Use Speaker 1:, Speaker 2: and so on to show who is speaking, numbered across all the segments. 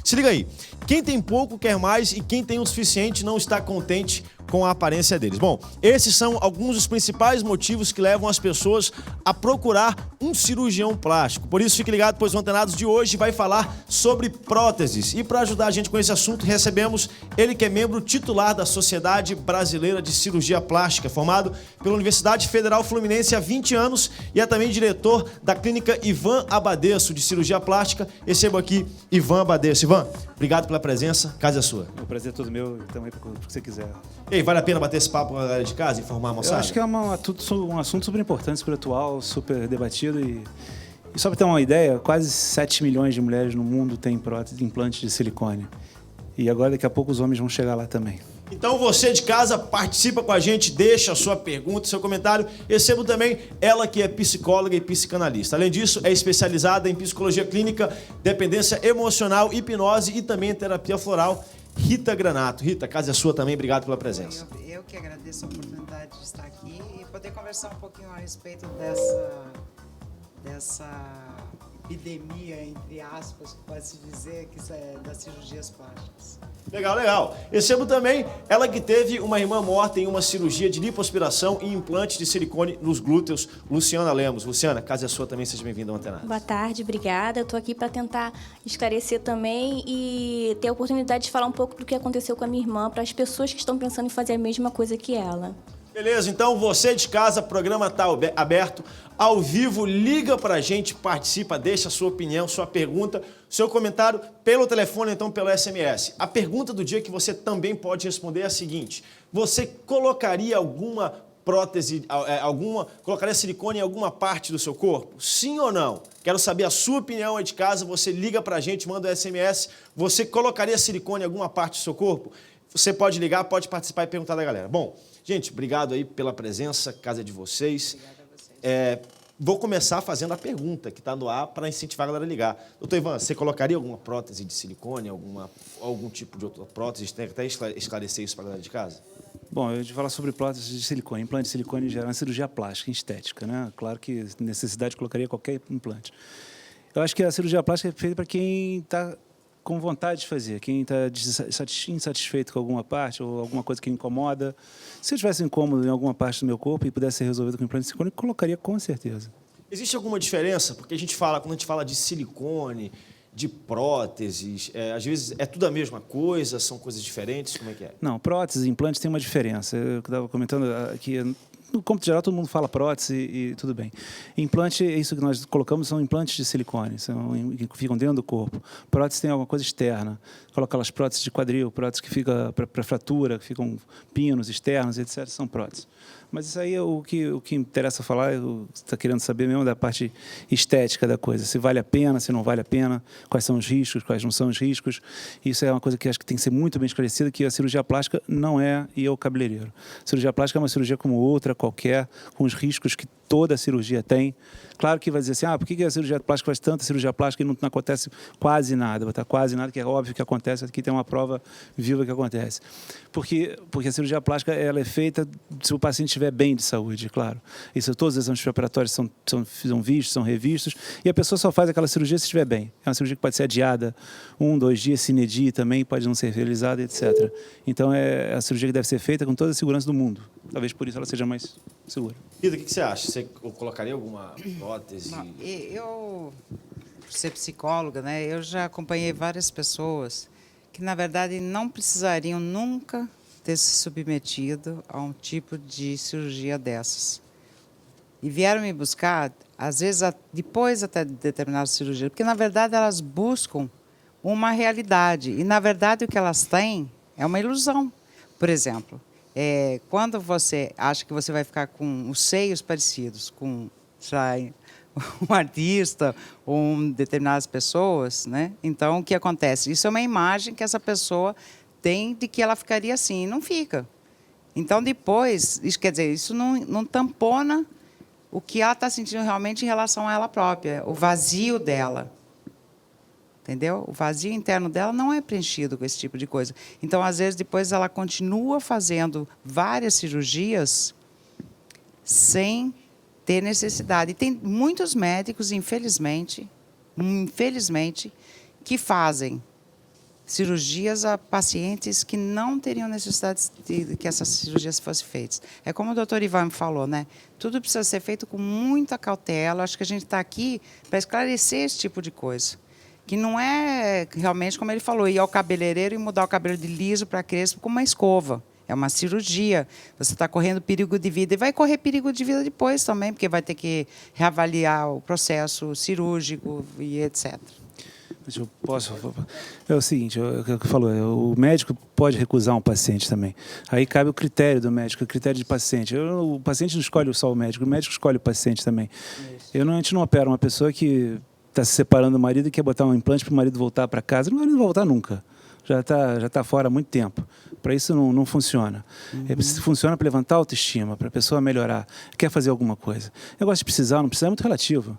Speaker 1: Se liga aí, quem tem pouco quer mais e quem tem o suficiente não está contente com a aparência deles. Bom, esses são alguns dos principais motivos que levam as pessoas a procurar um cirurgião plástico. Por isso, fique ligado, pois o Antenados de hoje vai falar sobre próteses. E para ajudar a gente com esse assunto, recebemos ele que é membro titular da Sociedade Brasileira de Cirurgia Plástica, formado pela Universidade Federal Fluminense há 20 anos e é também diretor da Clínica Ivan Abadesso de Cirurgia Plástica. Recebo aqui Ivan Abadesso. Ivan, obrigado pela presença, casa é sua.
Speaker 2: O prazer é todo meu, também para o que você quiser.
Speaker 1: E aí, vale a pena bater esse papo com a galera de casa, informar a moçada?
Speaker 2: Eu acho que é um assunto super importante, super atual, super debatido e só para ter uma ideia, quase 7 milhões de mulheres no mundo têm prótese de implante de silicone. E agora, daqui a pouco, os homens vão chegar lá também.
Speaker 1: Então você de casa participa com a gente, deixa a sua pergunta, seu comentário. Recebo também ela que é psicóloga e psicanalista. Além disso, é especializada em psicologia clínica, dependência emocional, hipnose e também terapia floral. Rita Granato. Rita, a casa é sua também, obrigado pela presença.
Speaker 3: Eu que agradeço a oportunidade de estar aqui e poder conversar um pouquinho a respeito dessa epidemia, entre aspas, que pode-se dizer, que é das cirurgias plásticas.
Speaker 1: Legal, legal. Recebo também ela que teve uma irmã morta em uma cirurgia de lipoaspiração e implante de silicone nos glúteos, Luciana Lemos. Luciana, a casa é sua também, seja bem-vinda ao Antenados.
Speaker 4: Boa tarde, obrigada. Eu estou aqui para tentar esclarecer também e ter a oportunidade de falar um pouco do que aconteceu com a minha irmã para as pessoas que estão pensando em fazer a mesma coisa que ela.
Speaker 1: Beleza, então você de casa, o programa está aberto, ao vivo, liga pra gente, participa, deixa a sua opinião, sua pergunta, seu comentário pelo telefone, ou então pelo SMS. A pergunta do dia que você também pode responder é a seguinte: você colocaria alguma prótese, colocaria silicone em alguma parte do seu corpo? Sim ou não? Quero saber a sua opinião aí de casa, você liga pra gente, manda um SMS, você colocaria silicone em alguma parte do seu corpo? Você pode ligar, pode participar e perguntar da galera. Bom, gente, obrigado aí pela presença, casa de vocês.
Speaker 3: Obrigada a vocês.
Speaker 1: Vou começar fazendo a pergunta que está no ar para incentivar a galera a ligar. Doutor Ivan, você colocaria alguma prótese de silicone, algum tipo de outra prótese? Tem que até esclarecer isso para a galera de casa?
Speaker 2: Bom, eu ia falar sobre prótese de silicone. Implante de silicone gera uma cirurgia plástica, estética, né? Claro que necessidade colocaria qualquer implante. Eu acho que a cirurgia plástica é feita para quem está com vontade de fazer, quem está insatisfeito com alguma parte ou alguma coisa que incomoda. Se eu tivesse incômodo em alguma parte do meu corpo e pudesse ser resolvido com implante de silicone, eu colocaria com certeza.
Speaker 1: Existe alguma diferença? Porque quando a gente fala de silicone, de próteses, às vezes é tudo a mesma coisa, são coisas diferentes, como é que é?
Speaker 2: Não, próteses e implantes têm uma diferença. Eu estava comentando aqui, no cômputo geral todo mundo fala prótese e tudo bem. Implante, isso que nós colocamos são implantes de silicone, que ficam dentro do corpo. Prótese tem alguma coisa externa. Coloca aquelas próteses de quadril, próteses que ficam para fratura, que ficam pinos externos, etc. São próteses. Mas isso aí é o que interessa falar, você está querendo saber mesmo da parte estética da coisa. Se vale a pena, se não vale a pena, quais são os riscos, quais não são os riscos. Isso é uma coisa que acho que tem que ser muito bem esclarecida, que a cirurgia plástica não é e é o cabeleireiro. A cirurgia plástica é uma cirurgia como outra, qualquer, com os riscos que toda a cirurgia tem. Claro que vai dizer assim, por que a cirurgia plástica faz tanta cirurgia plástica e não acontece quase nada? Vai estar quase nada, que é óbvio que acontece, aqui tem uma prova viva que acontece. Porque a cirurgia plástica ela é feita se o paciente estiver bem de saúde, claro. Isso, todos os exames preparatórios são vistos, são revistos, e a pessoa só faz aquela cirurgia se estiver bem. É uma cirurgia que pode ser adiada 1, 2 dias, sine die também, pode não ser realizada, etc. Então, é a cirurgia que deve ser feita com toda a segurança do mundo. Talvez por isso ela seja mais segura.
Speaker 1: Rita, o que você acha? Você colocaria alguma prótese?
Speaker 3: Eu, por ser psicóloga, né, eu já acompanhei várias pessoas que, na verdade, não precisariam nunca ter se submetido a um tipo de cirurgia dessas. E vieram me buscar, às vezes, depois até de determinada cirurgia, porque, na verdade, elas buscam uma realidade. E, na verdade, o que elas têm é uma ilusão. Por exemplo, quando você acha que você vai ficar com os seios parecidos com um artista ou determinadas pessoas, né? Então, o que acontece? Isso é uma imagem que essa pessoa tem de que ela ficaria assim, e não fica. Então, depois, isso quer dizer, isso não tampona o que ela está sentindo realmente em relação a ela própria, o vazio dela. Entendeu? O vazio interno dela não é preenchido com esse tipo de coisa. Então, às vezes, depois ela continua fazendo várias cirurgias sem ter necessidade. E tem muitos médicos, infelizmente, que fazem cirurgias a pacientes que não teriam necessidade de que essas cirurgias fossem feitas. É como o doutor Ivan falou, né? Tudo precisa ser feito com muita cautela. Acho que a gente está aqui para esclarecer esse tipo de coisa. Que não é realmente, como ele falou, ir ao cabeleireiro e mudar o cabelo de liso para crespo com uma escova. É uma cirurgia. Você está correndo perigo de vida e vai correr perigo de vida depois também, porque vai ter que reavaliar o processo cirúrgico e etc.
Speaker 2: Mas eu posso... É o seguinte, o que falou, o médico pode recusar um paciente também. Aí cabe o critério do médico, o critério de paciente. O paciente não escolhe só o médico escolhe o paciente também. A gente não opera uma pessoa que está se separando do marido e quer botar um implante para o marido voltar para casa. O marido não vai voltar nunca. Já está fora há muito tempo. Para isso não funciona. Funciona para levantar a autoestima, para a pessoa melhorar. Quer fazer alguma coisa. O negócio de precisar, não precisar é muito relativo.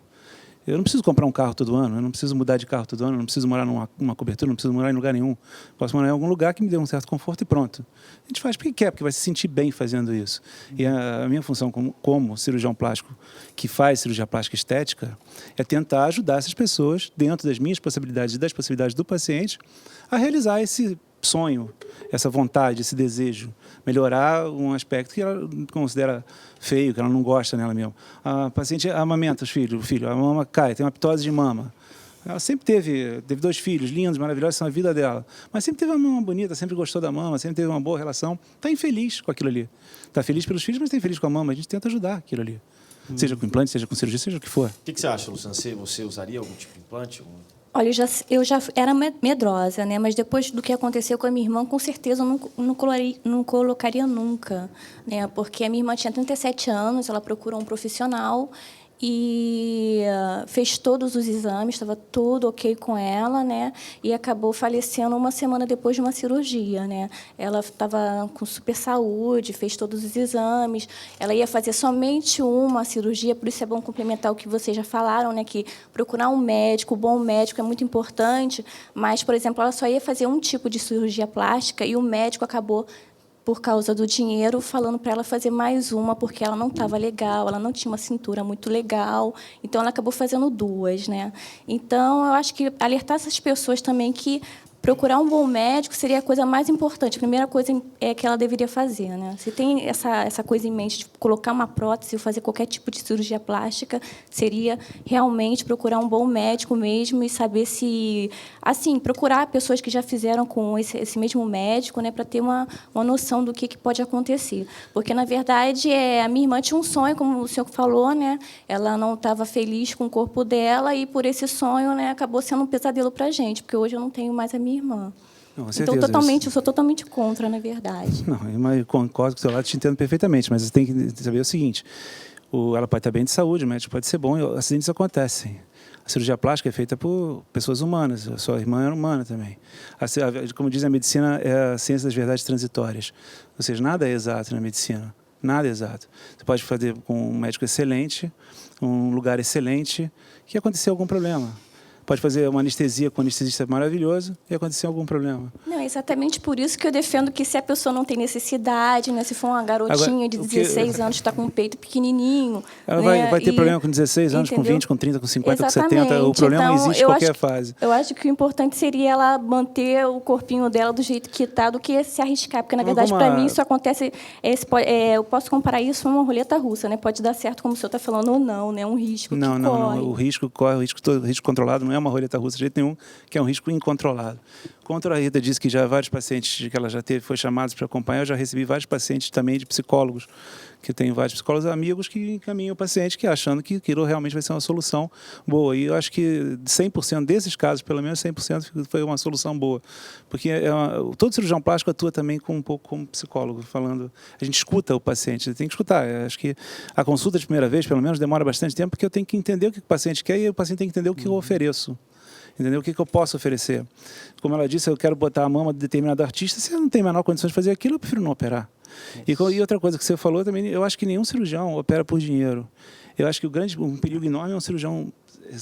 Speaker 2: Eu não preciso comprar um carro todo ano, eu não preciso mudar de carro todo ano, eu não preciso morar numa cobertura, não preciso morar em lugar nenhum. Posso morar em algum lugar que me dê um certo conforto e pronto. A gente faz porque quer, porque vai se sentir bem fazendo isso. E a minha função como cirurgião plástico que faz cirurgia plástica estética é tentar ajudar essas pessoas, dentro das minhas possibilidades e das possibilidades do paciente, a realizar esse sonho, essa vontade, esse desejo, melhorar um aspecto que ela considera feio, que ela não gosta nela mesmo. A paciente amamenta o filho, a mama cai, tem uma ptose de mama. Ela sempre teve 2 filhos lindos, maravilhosos, são a vida dela. Mas sempre teve uma mama bonita, sempre gostou da mama, sempre teve uma boa relação. Está infeliz com aquilo ali. Está feliz pelos filhos, mas está infeliz com a mama. A gente tenta ajudar aquilo ali. Seja com implante, seja com cirurgia, seja o que for.
Speaker 1: O que você acha, Luciana? Você usaria algum tipo de implante?
Speaker 4: Olha, eu já era medrosa, né? Mas depois do que aconteceu com a minha irmã, com certeza eu não colocaria nunca, né? Porque a minha irmã tinha 37 anos, ela procurou um profissional e fez todos os exames, estava tudo ok com ela, né? E acabou falecendo uma semana depois de uma cirurgia, né? Ela estava com super saúde, fez todos os exames, ela ia fazer somente uma cirurgia, por isso é bom complementar o que vocês já falaram, né? Que procurar um médico, um bom médico é muito importante, mas, por exemplo, ela só ia fazer um tipo de cirurgia plástica e o médico acabou, por causa do dinheiro, falando para ela fazer mais uma, porque ela não estava legal, ela não tinha uma cintura muito legal, então ela acabou fazendo 2, né? Então, eu acho que alertar essas pessoas também que procurar um bom médico seria a coisa mais importante, a primeira coisa que ela deveria fazer, né? Se tem essa coisa em mente de colocar uma prótese ou fazer qualquer tipo de cirurgia plástica, seria realmente procurar um bom médico mesmo e saber se... Assim, procurar pessoas que já fizeram com esse mesmo médico, né, para ter uma noção do que pode acontecer. Porque, na verdade, a minha irmã tinha um sonho, como o senhor falou, né? Ela não estava feliz com o corpo dela e, por esse sonho, né, acabou sendo um pesadelo para a gente, porque hoje eu não tenho mais a minha irmã.
Speaker 2: Não,
Speaker 4: então, eu sou totalmente contra, na verdade.
Speaker 2: Não, eu concordo com o seu lado, te entendo perfeitamente, mas você tem que saber o seguinte, ela pode estar bem de saúde, o médico pode ser bom, e acidentes acontecem. A cirurgia plástica é feita por pessoas humanas, a sua irmã era humana também. Como diz a medicina, é a ciência das verdades transitórias. Ou seja, nada é exato na medicina, nada é exato. Você pode fazer com um médico excelente, um lugar excelente, que acontecer algum problema. Pode fazer uma anestesia com um anestesista maravilhoso e acontecer algum problema.
Speaker 4: Não, é exatamente por isso que eu defendo que se a pessoa não tem necessidade, né, se for uma garotinha de 16 anos que está com um peito pequenininho...
Speaker 2: Ela
Speaker 4: né,
Speaker 2: vai ter problema com 16 anos,
Speaker 4: entendeu?
Speaker 2: Com 20, com 30, com 50,
Speaker 4: exatamente.
Speaker 2: Com 70. O problema
Speaker 4: então,
Speaker 2: não existe em qualquer fase.
Speaker 4: Eu acho que o importante seria ela manter o corpinho dela do jeito que está, do que se arriscar. Porque, na verdade, para mim, isso acontece... eu posso comparar isso a uma roleta russa, né? Pode dar certo, como o senhor está falando, ou não, né? Um risco
Speaker 2: não,
Speaker 4: que corre.
Speaker 2: Não. O risco controlado não é uma roleta russa de jeito nenhum, que é um risco incontrolado. Contra a Rita disse que já vários pacientes que ela já teve, foi chamados para acompanhar, eu já recebi vários pacientes também de psicólogos, que eu tenho vários psicólogos amigos que encaminham o paciente que achando que aquilo realmente vai ser uma solução boa. E eu acho que 100% desses casos, pelo menos 100% foi uma solução boa. Porque todo cirurgião plástico atua também um pouco como psicólogo, falando, a gente escuta o paciente, tem que escutar. Eu acho que a consulta de primeira vez, pelo menos, demora bastante tempo, porque eu tenho que entender o que o paciente quer e o paciente tem que entender o que eu ofereço. Entendeu? O que eu posso oferecer? Como ela disse, eu quero botar a mama de determinado artista, se eu não tenho a menor condições de fazer aquilo, eu prefiro não operar. E outra coisa que você falou também, eu acho que nenhum cirurgião opera por dinheiro. Eu acho que um perigo enorme é um cirurgião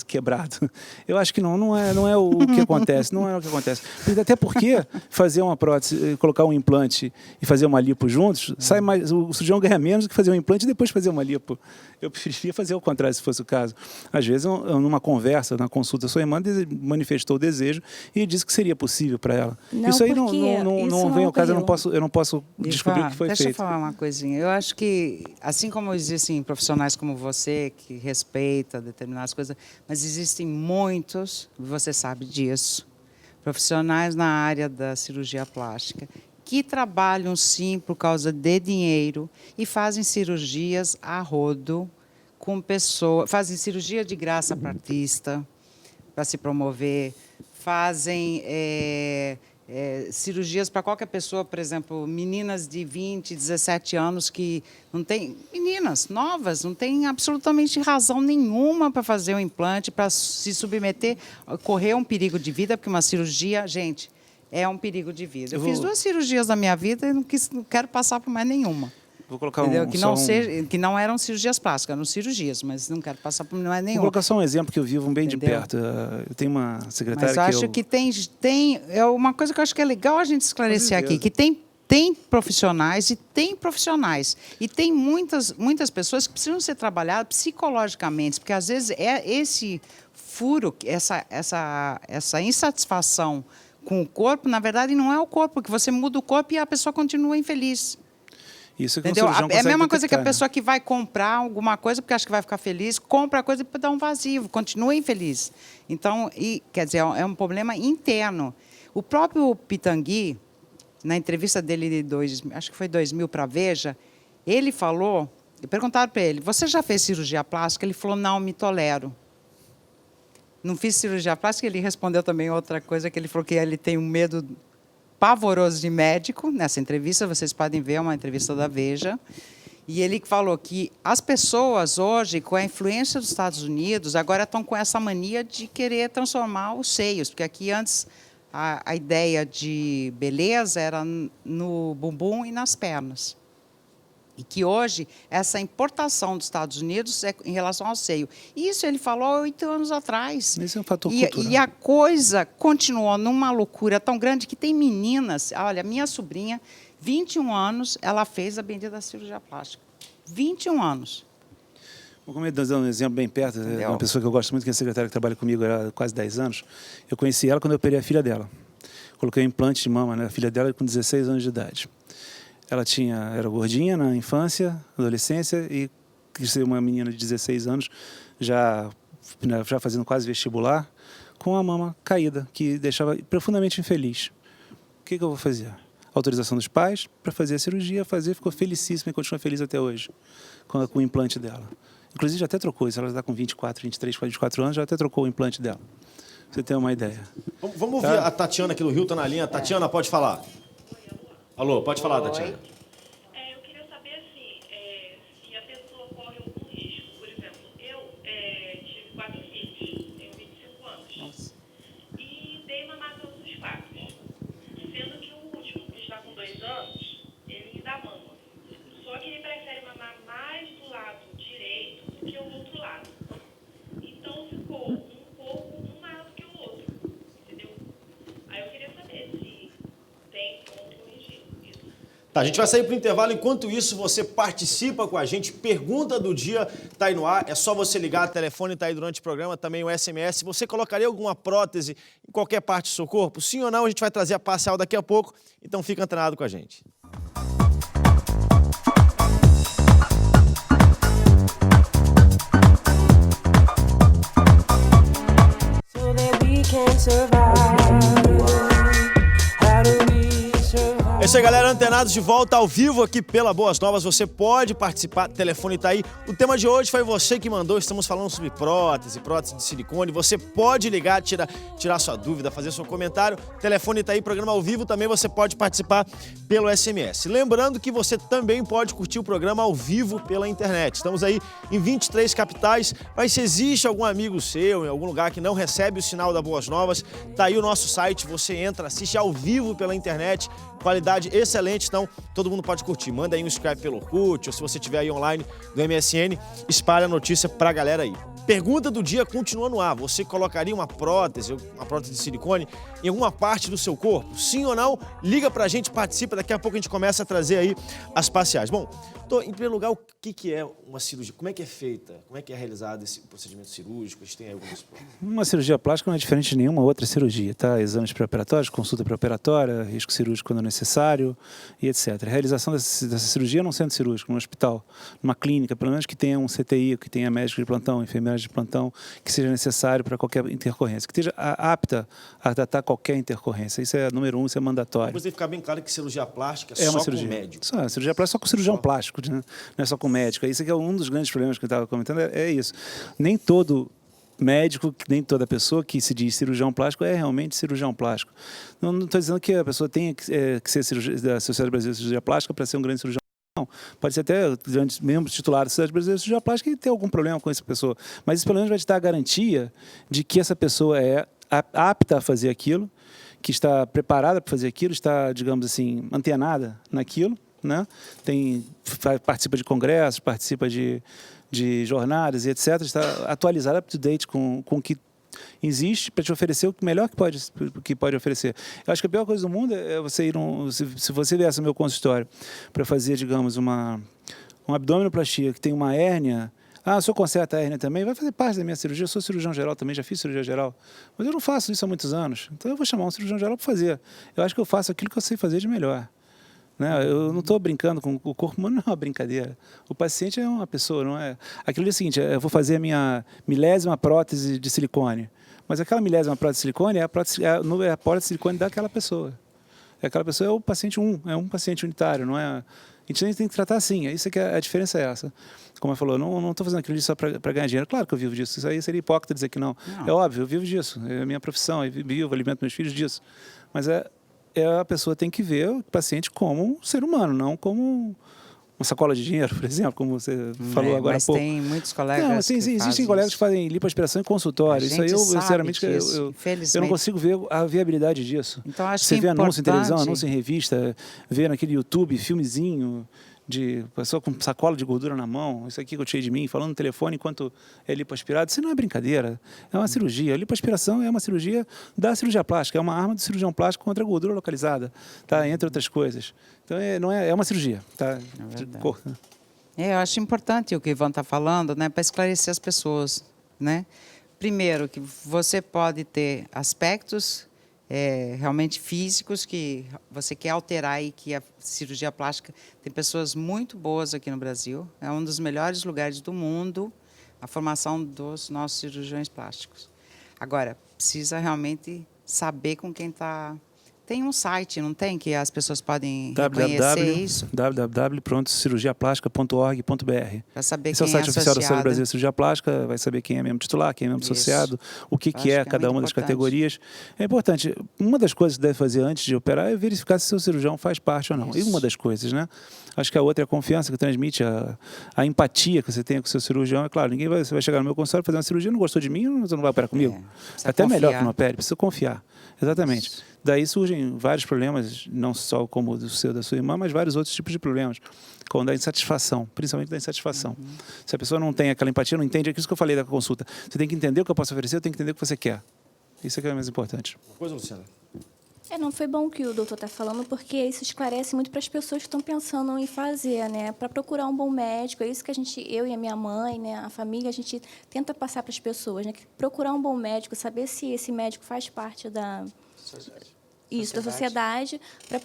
Speaker 2: quebrado. Eu acho que não é o que acontece, não é o que acontece. Até porque fazer uma prótese, colocar um implante e fazer uma lipo juntos, sai mais, o cirurgião ganha menos do que fazer um implante e depois fazer uma lipo. Eu preferia fazer o contrário, se fosse o caso. Às vezes, numa conversa, na consulta, sua irmã manifestou o desejo e disse que seria possível para ela. Isso aí não vem ao caso, eu não posso descobrir o que foi feito.
Speaker 3: Deixa eu falar uma coisinha. Eu acho que, assim como existem profissionais como você, que respeita determinadas coisas, mas existem muitos, você sabe disso, profissionais na área da cirurgia plástica que trabalham sim por causa de dinheiro e fazem cirurgias a rodo com pessoas, fazem cirurgia de graça para artista, para se promover, fazem cirurgias para qualquer pessoa, por exemplo, meninas de 20, 17 anos que não têm, meninas novas, não têm absolutamente razão nenhuma para fazer um implante, para se submeter, correr um perigo de vida, porque uma cirurgia, gente, é um perigo de vida. Eu fiz 2 cirurgias na minha vida e não quero passar por mais nenhuma.
Speaker 2: Vou colocar
Speaker 3: que não eram cirurgias plásticas, eram cirurgias, mas não quero passar por mais nenhuma.
Speaker 2: Vou colocar só um exemplo que eu vivo bem de perto. Eu tenho uma secretária
Speaker 3: mas eu acho que tem é uma coisa que eu acho que é legal a gente esclarecer aqui, que tem profissionais e tem profissionais. E tem muitas pessoas que precisam ser trabalhadas psicologicamente, porque às vezes esse furo, essa insatisfação com o corpo, na verdade, não é o corpo, porque você muda o corpo e a pessoa continua infeliz.
Speaker 2: Isso que
Speaker 3: entendeu? É a mesma coisa que a pessoa que vai comprar alguma coisa porque acha que vai ficar feliz, compra a coisa e dá um vazio, continua infeliz. Então, quer dizer, é um problema interno. O próprio Pitangui, na entrevista dele acho que foi 2000 para a Veja, ele falou, perguntaram para ele, você já fez cirurgia plástica? Ele falou, não, me tolero. Não fiz cirurgia plástica, ele respondeu também outra coisa, que ele falou que ele tem um medo pavoroso de médico. Nessa entrevista, vocês podem ver, é uma entrevista da Veja. E ele falou que as pessoas hoje, com a influência dos Estados Unidos, agora estão com essa mania de querer transformar os seios, porque aqui antes a ideia de beleza era no bumbum e nas pernas. E que hoje, essa importação dos Estados Unidos é em relação ao seio. Isso ele falou há 8 anos atrás.
Speaker 2: Isso é um fator cultural.
Speaker 3: E a coisa continuou numa loucura tão grande que tem meninas... Olha, minha sobrinha, 21 anos, ela fez a bendita cirurgia plástica. 21 anos.
Speaker 2: Vou dar um exemplo bem perto. É uma pessoa que eu gosto muito, que é a secretária que trabalha comigo há quase 10 anos. Eu conheci ela quando eu operei a filha dela. Coloquei um implante de mama na filha dela com 16 anos de idade. Ela era gordinha na infância, adolescência, e quis ser uma menina de 16 anos, já fazendo quase vestibular, com a mama caída, que deixava profundamente infeliz. O que eu vou fazer? Autorização dos pais para fazer a cirurgia, ficou felicíssima e continua feliz até hoje, com o implante dela. Inclusive já até trocou isso, ela está com 23, 24 anos, já até trocou o implante dela. Pra você ter uma ideia.
Speaker 1: Vamos ouvir a Tatiana aqui do Rio, está na linha. Tatiana, pode falar. Alô, pode falar, Tatiana.
Speaker 5: Eu queria saber, assim, se a pessoa corre algum risco. Por exemplo, eu tive 4 filhos, tenho 25 anos. Nossa. E dei mamar todos os 4. Sendo que o último, que está com 2 anos, ele me dá mama. Só que ele prefere mamar mais do lado direito do que o outro lado. Então ficou um maior do que o outro. Entendeu? Aí eu queria saber se tem como corrigir isso.
Speaker 1: Tá, a gente vai sair para o intervalo. Enquanto isso, você participa com a gente. Pergunta do dia está aí no ar. É só você ligar, o telefone está aí durante o programa, também o SMS. Você colocaria alguma prótese em qualquer parte do seu corpo? Sim ou não? A gente vai trazer a parcial daqui a pouco. Então fica antenado com a gente.
Speaker 6: So that we can survive. How do we survive?
Speaker 1: É isso aí, galera. Antenados de volta ao vivo aqui pela Boas Novas. Você pode participar, o telefone tá aí. O tema de hoje foi você que mandou. Estamos falando sobre prótese de silicone. Você pode ligar, tirar sua dúvida, fazer seu comentário. O telefone tá aí, programa ao vivo. Também você pode participar pelo SMS. Lembrando que você também pode curtir o programa ao vivo pela internet. Estamos aí em 23 capitais. Mas se existe algum amigo seu em algum lugar que não recebe o sinal da Boas Novas, tá aí o nosso site. Você entra, assiste ao vivo pela internet. Qualidade qualidade excelente, então todo mundo pode curtir. Manda aí um Skype pelo Orkut, ou se você estiver aí online do MSN, espalha a notícia pra galera aí. Pergunta do dia continua no ar. Você colocaria uma prótese de silicone em alguma parte do seu corpo? Sim ou não? Liga pra gente, participa. Daqui a pouco a gente começa a trazer aí as parciais. Bom, em primeiro lugar, o que é uma cirurgia? Como é que é feita? Como é que é realizado esse procedimento cirúrgico? A gente tem algumas...
Speaker 2: Uma cirurgia plástica não é diferente de nenhuma outra cirurgia, tá? Exames pré-operatórios, consulta pré-operatória, risco cirúrgico quando necessário e etc. A realização dessa cirurgia num centro cirúrgico, num hospital, numa clínica, pelo menos que tenha um CTI, que tenha médico de plantão, enfermeira de plantão, que seja necessário para qualquer intercorrência, que esteja apta a tratar qualquer intercorrência. Isso é número 1, isso é mandatório.
Speaker 1: Depois tem que ficar bem claro que cirurgia plástica
Speaker 2: É
Speaker 1: só
Speaker 2: uma cirurgia.
Speaker 1: com médico.
Speaker 2: Só, cirurgia plástica só com cirurgião plástico, né? Não é só com médico. Isso aqui é um dos grandes problemas que eu estava comentando, é isso. Nem todo médico, nem toda pessoa que se diz cirurgião plástico é realmente cirurgião plástico. Não estou dizendo que a pessoa tenha que ser da Sociedade Brasileira de Cirurgia Plástica para ser um grande cirurgião. Não, pode ser até grande membro titular da Sociedade Brasileira de Cirurgia Plástica e ter algum problema com essa pessoa. Mas isso pelo menos vai te dar a garantia de que essa pessoa é apta a fazer aquilo, que está preparada para fazer aquilo, está, digamos assim, antenada naquilo, né? Participa de congressos, participa de jornadas e etc. Está atualizada, up to date com o que existe para te oferecer o melhor que pode oferecer. Eu acho que a pior coisa do mundo é você ir se você viesse ao meu consultório para fazer, digamos, uma abdominoplastia que tem uma hérnia. Ah, o senhor conserta a hérnia também? Vai fazer parte da minha cirurgia. Eu sou cirurgião geral também, já fiz cirurgia geral. Mas eu não faço isso há muitos anos. Então eu vou chamar um cirurgião geral para fazer. Eu acho que eu faço aquilo que eu sei fazer de melhor. Né? Eu não estou brincando com o corpo humano, não é uma brincadeira. O paciente é uma pessoa, não é... Aquilo é o seguinte, eu vou fazer a minha milésima prótese de silicone. Mas aquela milésima prótese de silicone é a prótese de silicone daquela pessoa. Aquela pessoa é o paciente é um paciente unitário, não é... A gente tem que tratar assim, isso é que a diferença é essa. Como eu falou, não estou fazendo aquilo só para ganhar dinheiro. Claro que eu vivo disso, isso aí seria hipócrita dizer que não. É óbvio, eu vivo disso, é a minha profissão, eu vivo, alimento meus filhos disso. Mas a pessoa tem que ver o paciente como um ser humano, não como uma sacola de dinheiro, por exemplo, como você falou agora há pouco.
Speaker 3: Mas tem muitos colegas
Speaker 2: não, assim, existem colegas que fazem lipoaspiração em consultório. Isso aí, sinceramente, eu não consigo ver a viabilidade disso.
Speaker 3: Então, acho
Speaker 2: você
Speaker 3: que
Speaker 2: vê anúncio em televisão, anúncio em revista, vê naquele YouTube, filmezinho de pessoa com sacola de gordura na mão, isso aqui que eu tirei de mim, falando no telefone enquanto é lipoaspirado. Isso não é brincadeira, é uma cirurgia. A lipoaspiração é uma cirurgia da cirurgia plástica, é uma arma do cirurgião plástico contra a gordura localizada, tá? Entre outras coisas. Então, é uma cirurgia. Tá?
Speaker 3: Eu acho importante o que o Ivan está falando, né, para esclarecer as pessoas. Né? Primeiro, que você pode ter aspectos realmente físicos que você quer alterar e que a cirurgia plástica tem pessoas muito boas aqui no Brasil. É um dos melhores lugares do mundo a formação dos nossos cirurgiões plásticos. Agora, precisa realmente saber com quem está... Tem um site, não tem? Que as pessoas podem reconhecer isso?
Speaker 2: www.cirurgiaplástica.org.br.
Speaker 3: Para saber
Speaker 2: Esse é o
Speaker 3: quem é
Speaker 2: site oficial da Sociedade
Speaker 3: associado.
Speaker 2: Brasileira de Cirurgia Plástica, vai saber quem é membro titular, quem é membro associado, o que é cada uma das categorias. É importante. Uma das coisas que deve fazer antes de operar é verificar se seu cirurgião faz parte ou não. E uma das coisas, né? Acho que a outra é a confiança que transmite, a empatia que você tem com o seu cirurgião. É claro, você vai chegar no meu consultório fazer uma cirurgia, não gostou de mim, você não vai operar comigo. Até melhor que não opere, precisa confiar. Exatamente. Isso. Daí surgem vários problemas, não só como o do seu, da sua irmã, mas vários outros tipos de problemas, como da insatisfação, principalmente da insatisfação. Se a pessoa não tem aquela empatia, não entende, é isso que eu falei da consulta. Você tem que entender o que eu posso oferecer, eu tenho que entender o que você quer. Isso é que é o mais importante.
Speaker 1: Uma coisa, Luciana?
Speaker 4: Não foi bom o que o doutor está falando, porque isso esclarece muito para as pessoas que estão pensando em fazer, né? Para procurar um bom médico. É isso que eu e a minha mãe, né, a família, a gente tenta passar para as pessoas, né? Procurar um bom médico, saber se esse médico faz parte da sociedade, para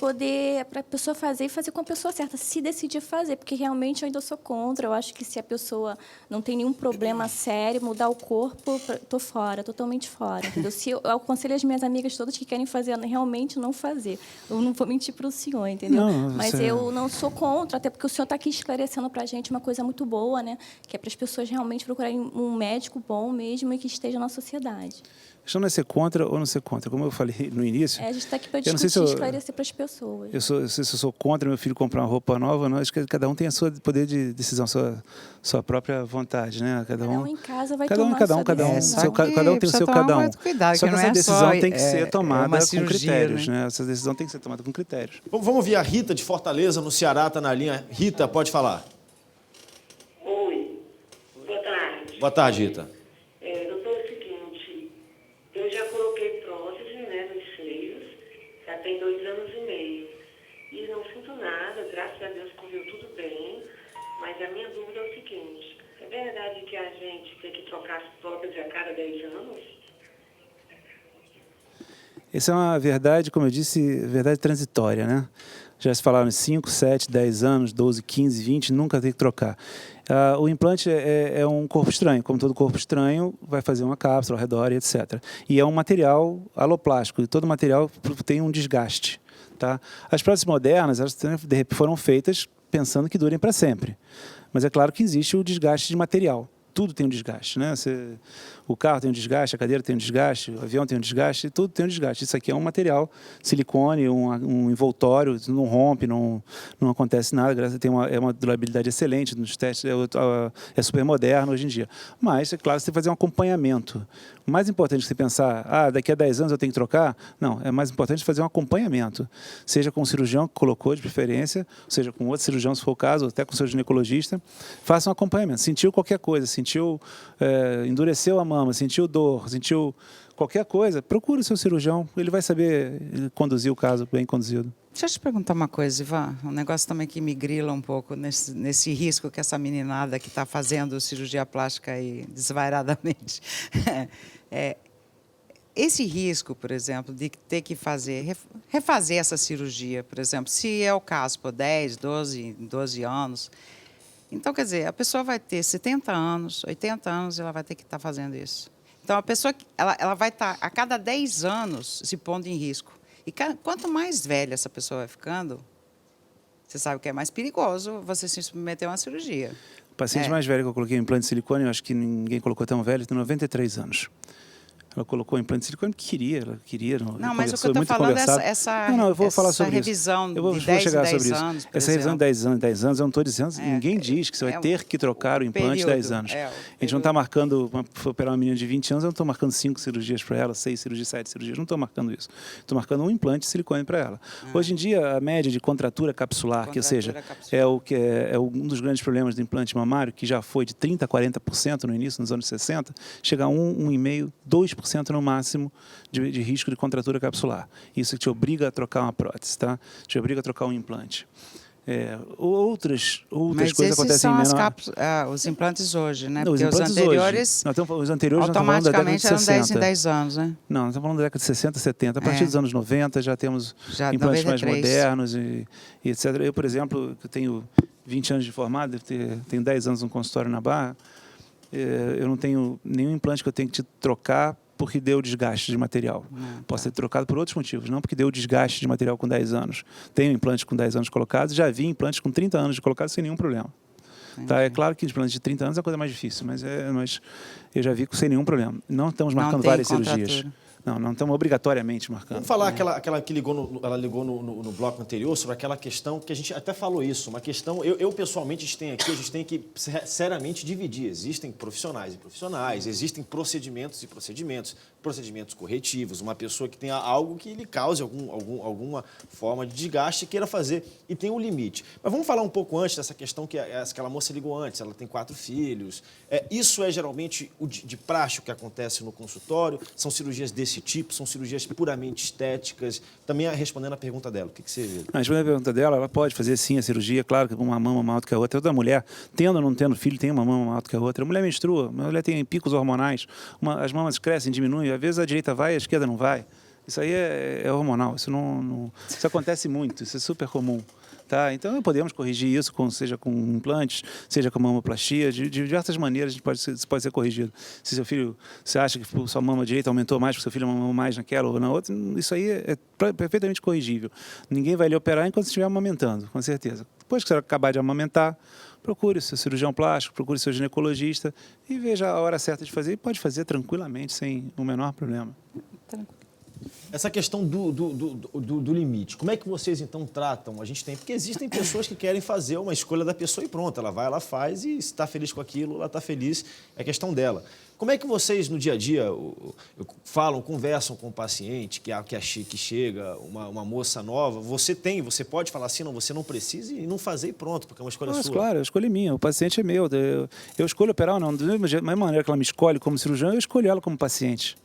Speaker 4: a pessoa fazer e fazer com a pessoa certa, se decidir fazer, porque realmente eu ainda sou contra. Eu acho que se a pessoa não tem nenhum problema sério, mudar o corpo, estou fora, totalmente fora. Entendeu? Se eu aconselho as minhas amigas todas que querem fazer, realmente não fazer. Eu não vou mentir para o senhor, entendeu? Mas eu não sou contra, até porque o senhor está aqui esclarecendo para a gente uma coisa muito boa, né? Que é para as pessoas realmente procurarem um médico bom mesmo e que esteja na sociedade.
Speaker 2: questão não é ser contra ou não ser contra. Como eu falei no início...
Speaker 4: A gente está aqui para
Speaker 2: eu não sei
Speaker 4: discutir,
Speaker 2: se
Speaker 4: esclarecer para as pessoas.
Speaker 2: se eu sou contra meu filho comprar uma roupa nova, não. Acho que cada um tem a sua poder de decisão, sua própria vontade, né?
Speaker 4: Cada um em casa vai
Speaker 2: cada um,
Speaker 4: tomar
Speaker 2: cada um,
Speaker 4: sua
Speaker 2: cada um,
Speaker 4: decisão.
Speaker 2: cada um tem o seu cada um.
Speaker 3: Muito cuidado,
Speaker 2: Só que
Speaker 3: não
Speaker 2: essa
Speaker 3: é
Speaker 2: decisão
Speaker 3: só,
Speaker 2: tem que ser tomada
Speaker 3: uma
Speaker 2: com
Speaker 3: cirurgia,
Speaker 2: critérios,
Speaker 3: né?
Speaker 2: né? Essa decisão tem que ser tomada com critérios.
Speaker 1: Vamos ouvir a Rita de Fortaleza, no Ceará, está na linha. Rita, pode falar.
Speaker 5: Oi, boa tarde.
Speaker 1: Boa tarde, Rita.
Speaker 5: Doutor, é o seguinte, eu já coloquei prótese, né, nos seios, já tem 2 anos e meio. E não sinto nada, graças a Deus correu tudo bem, mas a minha dúvida é o seguinte, é verdade que a gente tem que trocar as próteses a cada 10 anos?
Speaker 2: Essa é uma verdade, como eu disse, verdade transitória, né? Já se falaram 5, 7, 10 anos, 12, 15, 20, nunca tem que trocar. O implante é um corpo estranho, como todo corpo estranho, vai fazer uma cápsula ao redor e etc. E é um material aloplástico, e todo material tem um desgaste. Tá? As próteses modernas, elas foram feitas pensando que durem para sempre. Mas é claro que existe o desgaste de material. Tudo tem um desgaste, né? O carro tem um desgaste, a cadeira tem um desgaste, o avião tem um desgaste, tudo tem um desgaste. Isso aqui é um material silicone, um envoltório, não rompe, não acontece nada, é uma durabilidade excelente nos testes, é super moderno hoje em dia. Mas, é claro, você tem que fazer um acompanhamento. O mais importante que você pensar, daqui a 10 anos eu tenho que trocar, não, é mais importante fazer um acompanhamento. Seja com o cirurgião que colocou de preferência, seja com outro cirurgião, se for o caso, até com o seu ginecologista, faça um acompanhamento. Sentiu qualquer coisa, endureceu a mama, sentiu dor, sentiu qualquer coisa, procure o seu cirurgião, ele vai saber conduzir o caso bem conduzido.
Speaker 3: Deixa eu te perguntar uma coisa, Ivan. Um negócio também que me grila um pouco nesse risco que essa meninada que está fazendo cirurgia plástica aí desvairadamente. Esse risco, por exemplo, de ter que refazer essa cirurgia, por exemplo, se é o caso por 10, 12 anos. Então, quer dizer, a pessoa vai ter 70 anos, 80 anos, ela vai ter que estar fazendo isso. Então, a pessoa ela vai estar, a cada 10 anos, se pondo em risco. E quanto mais velha essa pessoa vai ficando, você sabe que é mais perigoso você se submeter a uma cirurgia.
Speaker 2: O paciente mais velho que eu coloquei implante de silicone, eu acho que ninguém colocou tão velho, tem 93 anos. Ela colocou o implante de silicone porque queria.
Speaker 3: Não, mas o que eu estou falando é essa
Speaker 2: eu vou falar sobre
Speaker 3: revisão
Speaker 2: isso. Eu vou
Speaker 3: de 10
Speaker 2: chegar
Speaker 3: em 10
Speaker 2: sobre
Speaker 3: anos,
Speaker 2: isso. Essa revisão de 10 anos, eu não estou dizendo, ninguém diz que você vai ter que trocar o implante de 10 anos. A gente não está marcando, foi operar uma menina de 20 anos, eu não estou marcando 5 cirurgias para ela, 6 cirurgias, 7 cirurgias, não estou marcando isso. Estou marcando um implante de silicone para ela. Hoje em dia, a média de contratura capsular, que ou seja, é um dos grandes problemas do implante mamário, que já foi de 30% a 40% no início, nos anos 60, chega a 1,5%, 2% no máximo de risco de contratura capsular. Isso te obriga a trocar uma prótese, tá? Te obriga a trocar um implante. Outras coisas acontecem em menor...
Speaker 3: os implantes hoje, né?
Speaker 2: Não,
Speaker 3: porque os anteriores,
Speaker 2: os anteriores
Speaker 3: automaticamente eram 10 em
Speaker 2: 10
Speaker 3: 10 anos, né?
Speaker 2: Não, nós estamos falando da década de 60, 70. A partir dos anos 90 já temos implantes 93. Mais modernos e etc. Eu, por exemplo, que tenho 20 anos de formado, tenho 10 anos no consultório na Barra, eu não tenho nenhum implante que eu tenho que trocar porque deu desgaste de material. Pode ser trocado por outros motivos, não porque deu desgaste de material com 10 anos. Tenho implantes com 10 anos colocados, já vi implantes com 30 anos de colocados sem nenhum problema. Tá? É claro que implantes de 30 anos é a coisa mais difícil, mas eu já vi sem nenhum problema. Não estamos marcando várias cirurgias. Não estamos obrigatoriamente marcando.
Speaker 1: Vamos falar aquela que ela ligou no bloco anterior sobre aquela questão que a gente até falou isso, uma questão, eu pessoalmente a gente tem que seriamente dividir. Existem profissionais e profissionais, existem procedimentos e procedimentos corretivos, uma pessoa que tenha algo que lhe cause alguma forma de desgaste e queira fazer, e tem um limite. Mas vamos falar um pouco antes dessa questão que aquela moça ligou antes, ela tem 4 filhos. Isso é geralmente o de praxe que acontece no consultório, são cirurgias desse tipo, são cirurgias puramente estéticas. Também respondendo a pergunta dela, o que você vê?
Speaker 2: Respondendo a pergunta dela, ela pode fazer sim a cirurgia, claro que uma mama maior do que a outra. Toda mulher, tendo ou não tendo filho, tem uma mama maior do que a outra. A mulher menstrua, a mulher tem picos hormonais, as mamas crescem, diminuem, às vezes a direita vai e a esquerda não vai. Isso aí é hormonal, isso acontece muito, isso é super comum. Tá? Então, podemos corrigir isso, seja com implantes, seja com mamoplastia, de diversas maneiras isso pode ser corrigido. Se seu filho, você acha que sua mama direita aumentou mais, porque seu filho mamou mais naquela ou na outra, isso aí é perfeitamente corrigível. Ninguém vai lhe operar enquanto estiver amamentando, com certeza. Depois que você acabar de amamentar, procure seu cirurgião plástico, procure seu ginecologista e veja a hora certa de fazer. E pode fazer tranquilamente, sem o menor problema.
Speaker 1: Essa questão do limite, como é que vocês então tratam? A gente tem, porque existem pessoas que querem fazer uma escolha da pessoa e pronto, ela vai, ela faz e se está feliz com aquilo, ela está feliz, é questão dela. Como é que vocês no dia a dia falam, conversam com o paciente que chega, uma moça nova, você pode falar assim, não, você não precisa e não fazer e pronto, porque é uma escolha sua.
Speaker 2: Claro, a escolha é minha, o paciente é meu. Eu escolho operar ou não, da mesma maneira que ela me escolhe como cirurgião, eu escolho ela como paciente.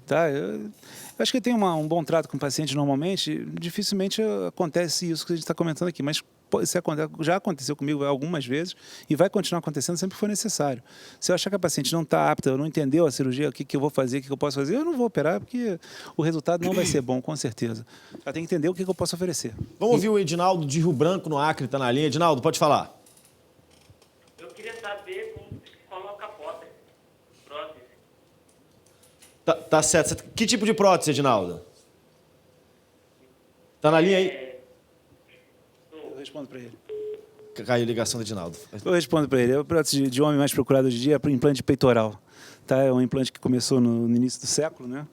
Speaker 2: Tá? Eu acho que tem um bom trato com o paciente normalmente, dificilmente acontece isso que a gente está comentando aqui, mas já aconteceu comigo algumas vezes e vai continuar acontecendo sempre que for necessário. Se eu achar que a paciente não está apta, não entendeu a cirurgia, o que eu vou fazer, o que eu posso fazer, eu não vou operar porque o resultado não vai ser bom, com certeza. Ela tem que entender o que eu posso oferecer.
Speaker 1: Vamos ouvir o Edinaldo de Rio Branco, no Acre, está na linha. Edinaldo, pode falar.
Speaker 7: Eu queria saber como se coloca a prótese.
Speaker 1: Tá certo. Que tipo de prótese, Edinaldo? Tá na linha aí?
Speaker 2: Eu respondo para ele.
Speaker 1: Caiu a ligação do Edinaldo.
Speaker 2: Eu respondo para ele. É o prótese de homem mais procurado hoje em dia é o implante peitoral. Tá? É um implante que começou no início do século, né?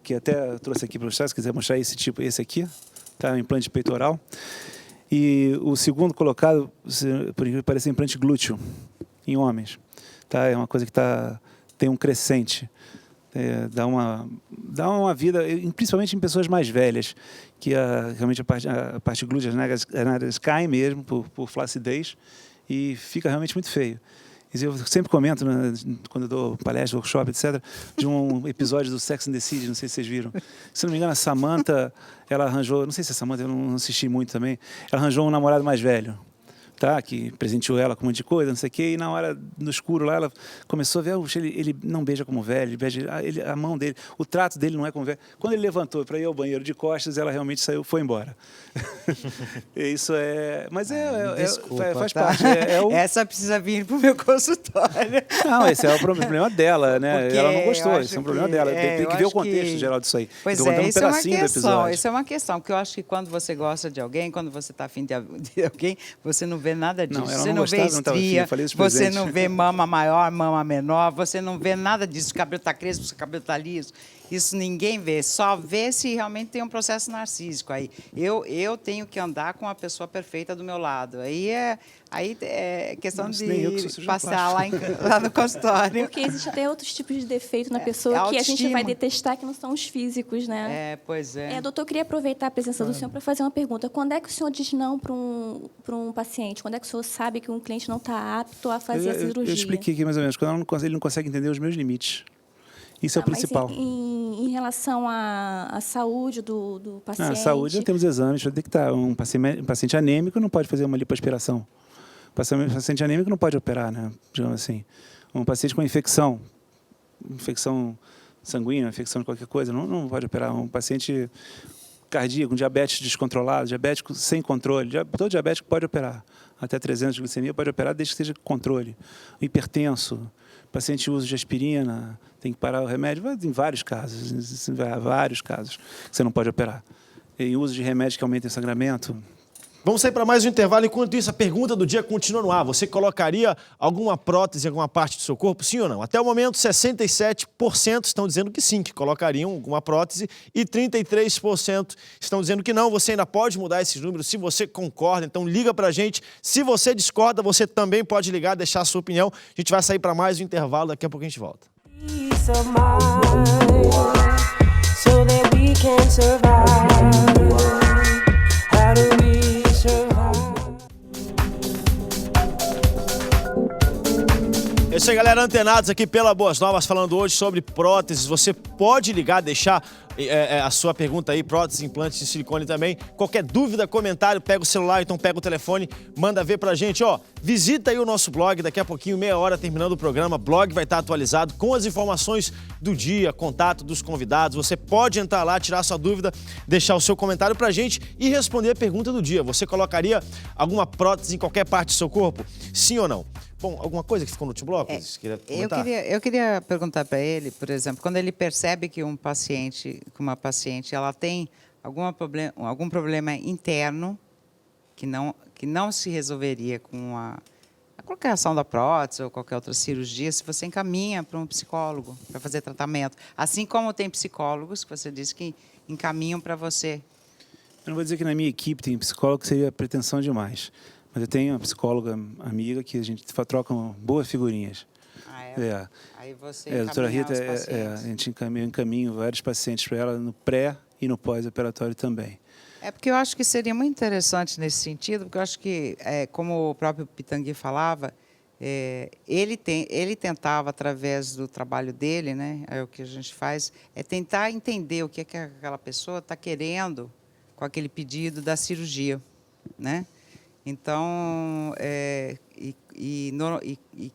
Speaker 2: Que até eu trouxe aqui para mostrar, se quiser mostrar esse aqui, tá? Um implante peitoral. E o segundo colocado, por incrível que pareça, é implante glúteo em homens. Tá? É uma coisa que tem um crescente. Dá uma vida, principalmente em pessoas mais velhas, que realmente a parte glútea, as nádegas caem mesmo por flacidez e fica realmente muito feio. Eu sempre comento, né, quando eu dou palestra, workshop, etc., de um episódio do Sex and the City, não sei se vocês viram. Se não me engano, a Samantha, ela arranjou, não sei se é Samantha, eu não assisti muito também, ela arranjou um namorado mais velho. Tá, que presenteou ela com um monte de coisa, não sei o quê, e na hora, no escuro lá, ela começou a ver, ele não beija como velho, ele beija a mão dele, o trato dele não é como velho. Quando ele levantou para ir ao banheiro de costas, ela realmente foi embora. Isso mas
Speaker 3: Desculpa,
Speaker 2: faz
Speaker 3: tá?
Speaker 2: parte.
Speaker 3: Essa precisa vir para o meu consultório.
Speaker 2: Não, esse é o problema dela, né?
Speaker 3: Porque
Speaker 2: ela não gostou,
Speaker 3: eu
Speaker 2: esse é um
Speaker 3: acho
Speaker 2: problema
Speaker 3: que-
Speaker 2: dela.
Speaker 3: é,
Speaker 2: Tem que
Speaker 3: eu
Speaker 2: ver o
Speaker 3: acho
Speaker 2: contexto
Speaker 3: que-
Speaker 2: geral disso aí.
Speaker 3: Pois
Speaker 2: Tô contando
Speaker 3: isso é uma
Speaker 2: pedacinho do
Speaker 3: questão,
Speaker 2: episódio.
Speaker 3: isso é uma questão, porque eu acho que quando você gosta de alguém, quando você está afim de alguém, você não vê nada disso.
Speaker 2: Não, ela
Speaker 3: Você
Speaker 2: não
Speaker 3: não vê
Speaker 2: gostava, não tava afim,
Speaker 3: estria,
Speaker 2: eu falei isso pro
Speaker 3: você
Speaker 2: presidente.
Speaker 3: não vê mama maior, mama menor, você não vê nada disso, o cabelo está crespo, o cabelo está liso. Isso ninguém vê, só vê se realmente tem um processo narcísico. Aí eu tenho que andar com a pessoa perfeita do meu lado. Aí é questão
Speaker 2: Não, isso nem eu que sou
Speaker 3: de
Speaker 2: cirurgião
Speaker 3: passar lá no consultório.
Speaker 4: Porque existe até outros tipos de defeito na pessoa que a gente
Speaker 3: autoestima.
Speaker 4: vai detestar, que não são os físicos, né?
Speaker 3: Pois é.
Speaker 4: Doutor, eu queria aproveitar a presença do senhor para fazer uma pergunta. Quando é que o senhor diz não para um paciente? Quando é que o senhor sabe que um cliente não está apto a fazer a cirurgia?
Speaker 2: Eu expliquei aqui mais ou menos, quando ele não consegue entender os meus limites. Isso é o principal.
Speaker 4: Mas em relação à saúde do paciente...
Speaker 2: Na saúde, já temos exames para detectar. Um paciente anêmico não pode fazer uma lipoaspiração. Paciente anêmico não pode operar, né? Digamos assim. Um paciente com infecção sanguínea, infecção de qualquer coisa, não pode operar. Um paciente cardíaco, um diabetes descontrolado, diabético sem controle, todo diabético pode operar. Até 300 de glicemia pode operar desde que esteja com controle. O hipertenso, paciente uso de aspirina, tem que parar o remédio, em vários casos que você não pode operar. Em uso de remédio que aumenta o sangramento.
Speaker 1: Vamos sair para mais um intervalo. Enquanto isso, a pergunta do dia continua no ar. Você colocaria alguma prótese em alguma parte do seu corpo? Sim ou não? Até o momento, 67% estão dizendo que sim, que colocariam alguma prótese, e 33% estão dizendo que não. Você ainda pode mudar esses números se você concorda, então liga para a gente. Se você discorda, você também pode ligar, deixar a sua opinião. A gente vai sair para mais um intervalo, daqui a pouco a gente volta.
Speaker 6: Peace of mind, so that we can survive. How do we survive?
Speaker 1: É isso aí, galera, antenados aqui pela Boas Novas, falando hoje sobre próteses. Você pode ligar, deixar a sua pergunta aí, próteses, implantes de silicone também. Qualquer dúvida, comentário, pega o celular, então pega o telefone, manda ver pra gente. Visita aí o nosso blog, daqui a pouquinho, meia hora terminando o programa, o blog vai estar atualizado com as informações do dia, contato dos convidados. Você pode entrar lá, tirar sua dúvida, deixar o seu comentário pra gente e responder a pergunta do dia. Você colocaria alguma prótese em qualquer parte do seu corpo? Sim ou não? Bom, alguma coisa que ficou no último bloco?
Speaker 3: Eu queria perguntar para ele, por exemplo, quando ele percebe que uma paciente ela tem algum problema interno, que não se resolveria com a colocação da prótese ou qualquer outra cirurgia se você encaminha para um psicólogo para fazer tratamento. Assim como tem psicólogos que você disse que encaminham para você.
Speaker 2: Eu não vou dizer que na minha equipe tem psicólogo, que seria pretensão demais. Mas eu tenho uma psicóloga amiga que a gente troca boas figurinhas.
Speaker 3: Ah,
Speaker 2: É.
Speaker 3: Aí você
Speaker 2: A doutora
Speaker 3: encaminha
Speaker 2: Rita,
Speaker 3: os pacientes.
Speaker 2: a gente encaminha vários pacientes para ela no pré e no pós-operatório também.
Speaker 3: É porque eu acho que seria muito interessante nesse sentido, porque eu acho que, como o próprio Pitangui falava, ele tentava, através do trabalho dele, né, o que a gente faz, é tentar entender o que aquela pessoa está querendo com aquele pedido da cirurgia, né? Então, e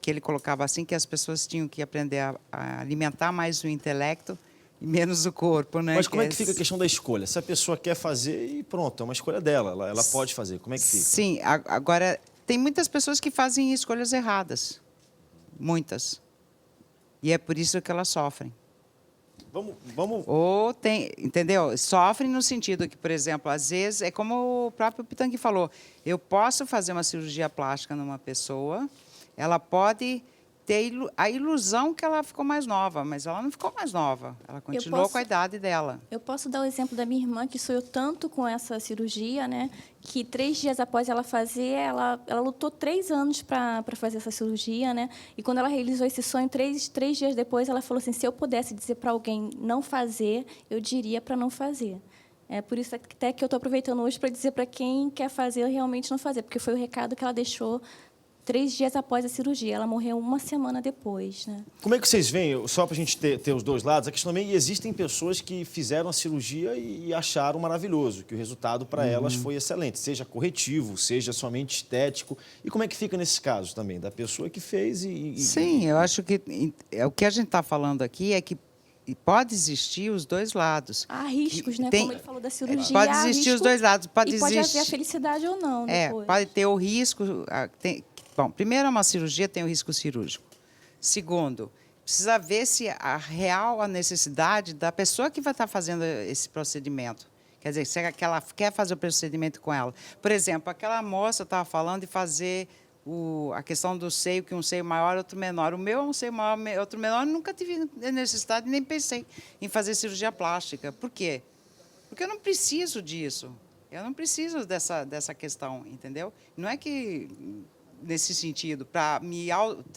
Speaker 3: que ele colocava assim, que as pessoas tinham que aprender a alimentar mais o intelecto e menos o corpo, né?
Speaker 1: Mas como é que fica a questão da escolha? Se a pessoa quer fazer e pronto, é uma escolha dela, ela pode fazer. Como é que fica?
Speaker 3: Sim, agora, tem muitas pessoas que fazem escolhas erradas. Muitas. E é por isso que elas sofrem.
Speaker 1: Vamos...
Speaker 3: Ou tem, entendeu? Sofrem no sentido que, por exemplo, às vezes, é como o próprio Pitangui falou, eu posso fazer uma cirurgia plástica numa pessoa, ela pode ter a ilusão que ela ficou mais nova, mas ela não ficou mais nova, ela continuou com a idade dela.
Speaker 4: Eu posso dar o exemplo da minha irmã, que sonhou tanto com essa cirurgia, né, que 3 dias após ela fazer, ela lutou 3 anos para fazer essa cirurgia, né, e quando ela realizou esse sonho, 3 dias depois, ela falou assim, se eu pudesse dizer para alguém não fazer, eu diria para não fazer. É por isso até que eu estou aproveitando hoje para dizer para quem quer fazer, realmente não fazer, porque foi o recado que ela deixou 3 dias após a cirurgia. Ela morreu 1 semana depois, né?
Speaker 1: Como é que vocês veem, só para a gente ter os dois lados, a questão também, existem pessoas que fizeram a cirurgia e acharam maravilhoso, que o resultado para elas foi excelente, seja corretivo, seja somente estético. E como é que fica nesses casos também, da pessoa que fez
Speaker 3: Sim, eu acho que o que a gente está falando aqui é que pode existir os dois lados.
Speaker 4: Há riscos, né? Como ele falou da cirurgia.
Speaker 3: Pode
Speaker 4: há
Speaker 3: existir
Speaker 4: risco,
Speaker 3: os dois lados. Pode
Speaker 4: pode haver a felicidade ou não depois.
Speaker 3: Pode ter o risco... Bom, primeiro, uma cirurgia tem o risco cirúrgico. Segundo, precisa ver se a necessidade da pessoa que vai estar fazendo esse procedimento. Quer dizer, se ela quer fazer o procedimento com ela. Por exemplo, aquela moça estava falando de fazer a questão do seio, que um seio maior, outro menor. O meu é um seio maior, outro menor. Nunca tive necessidade, nem pensei em fazer cirurgia plástica. Por quê? Porque eu não preciso disso. Eu não preciso dessa questão, entendeu? Não é que... Nesse sentido, para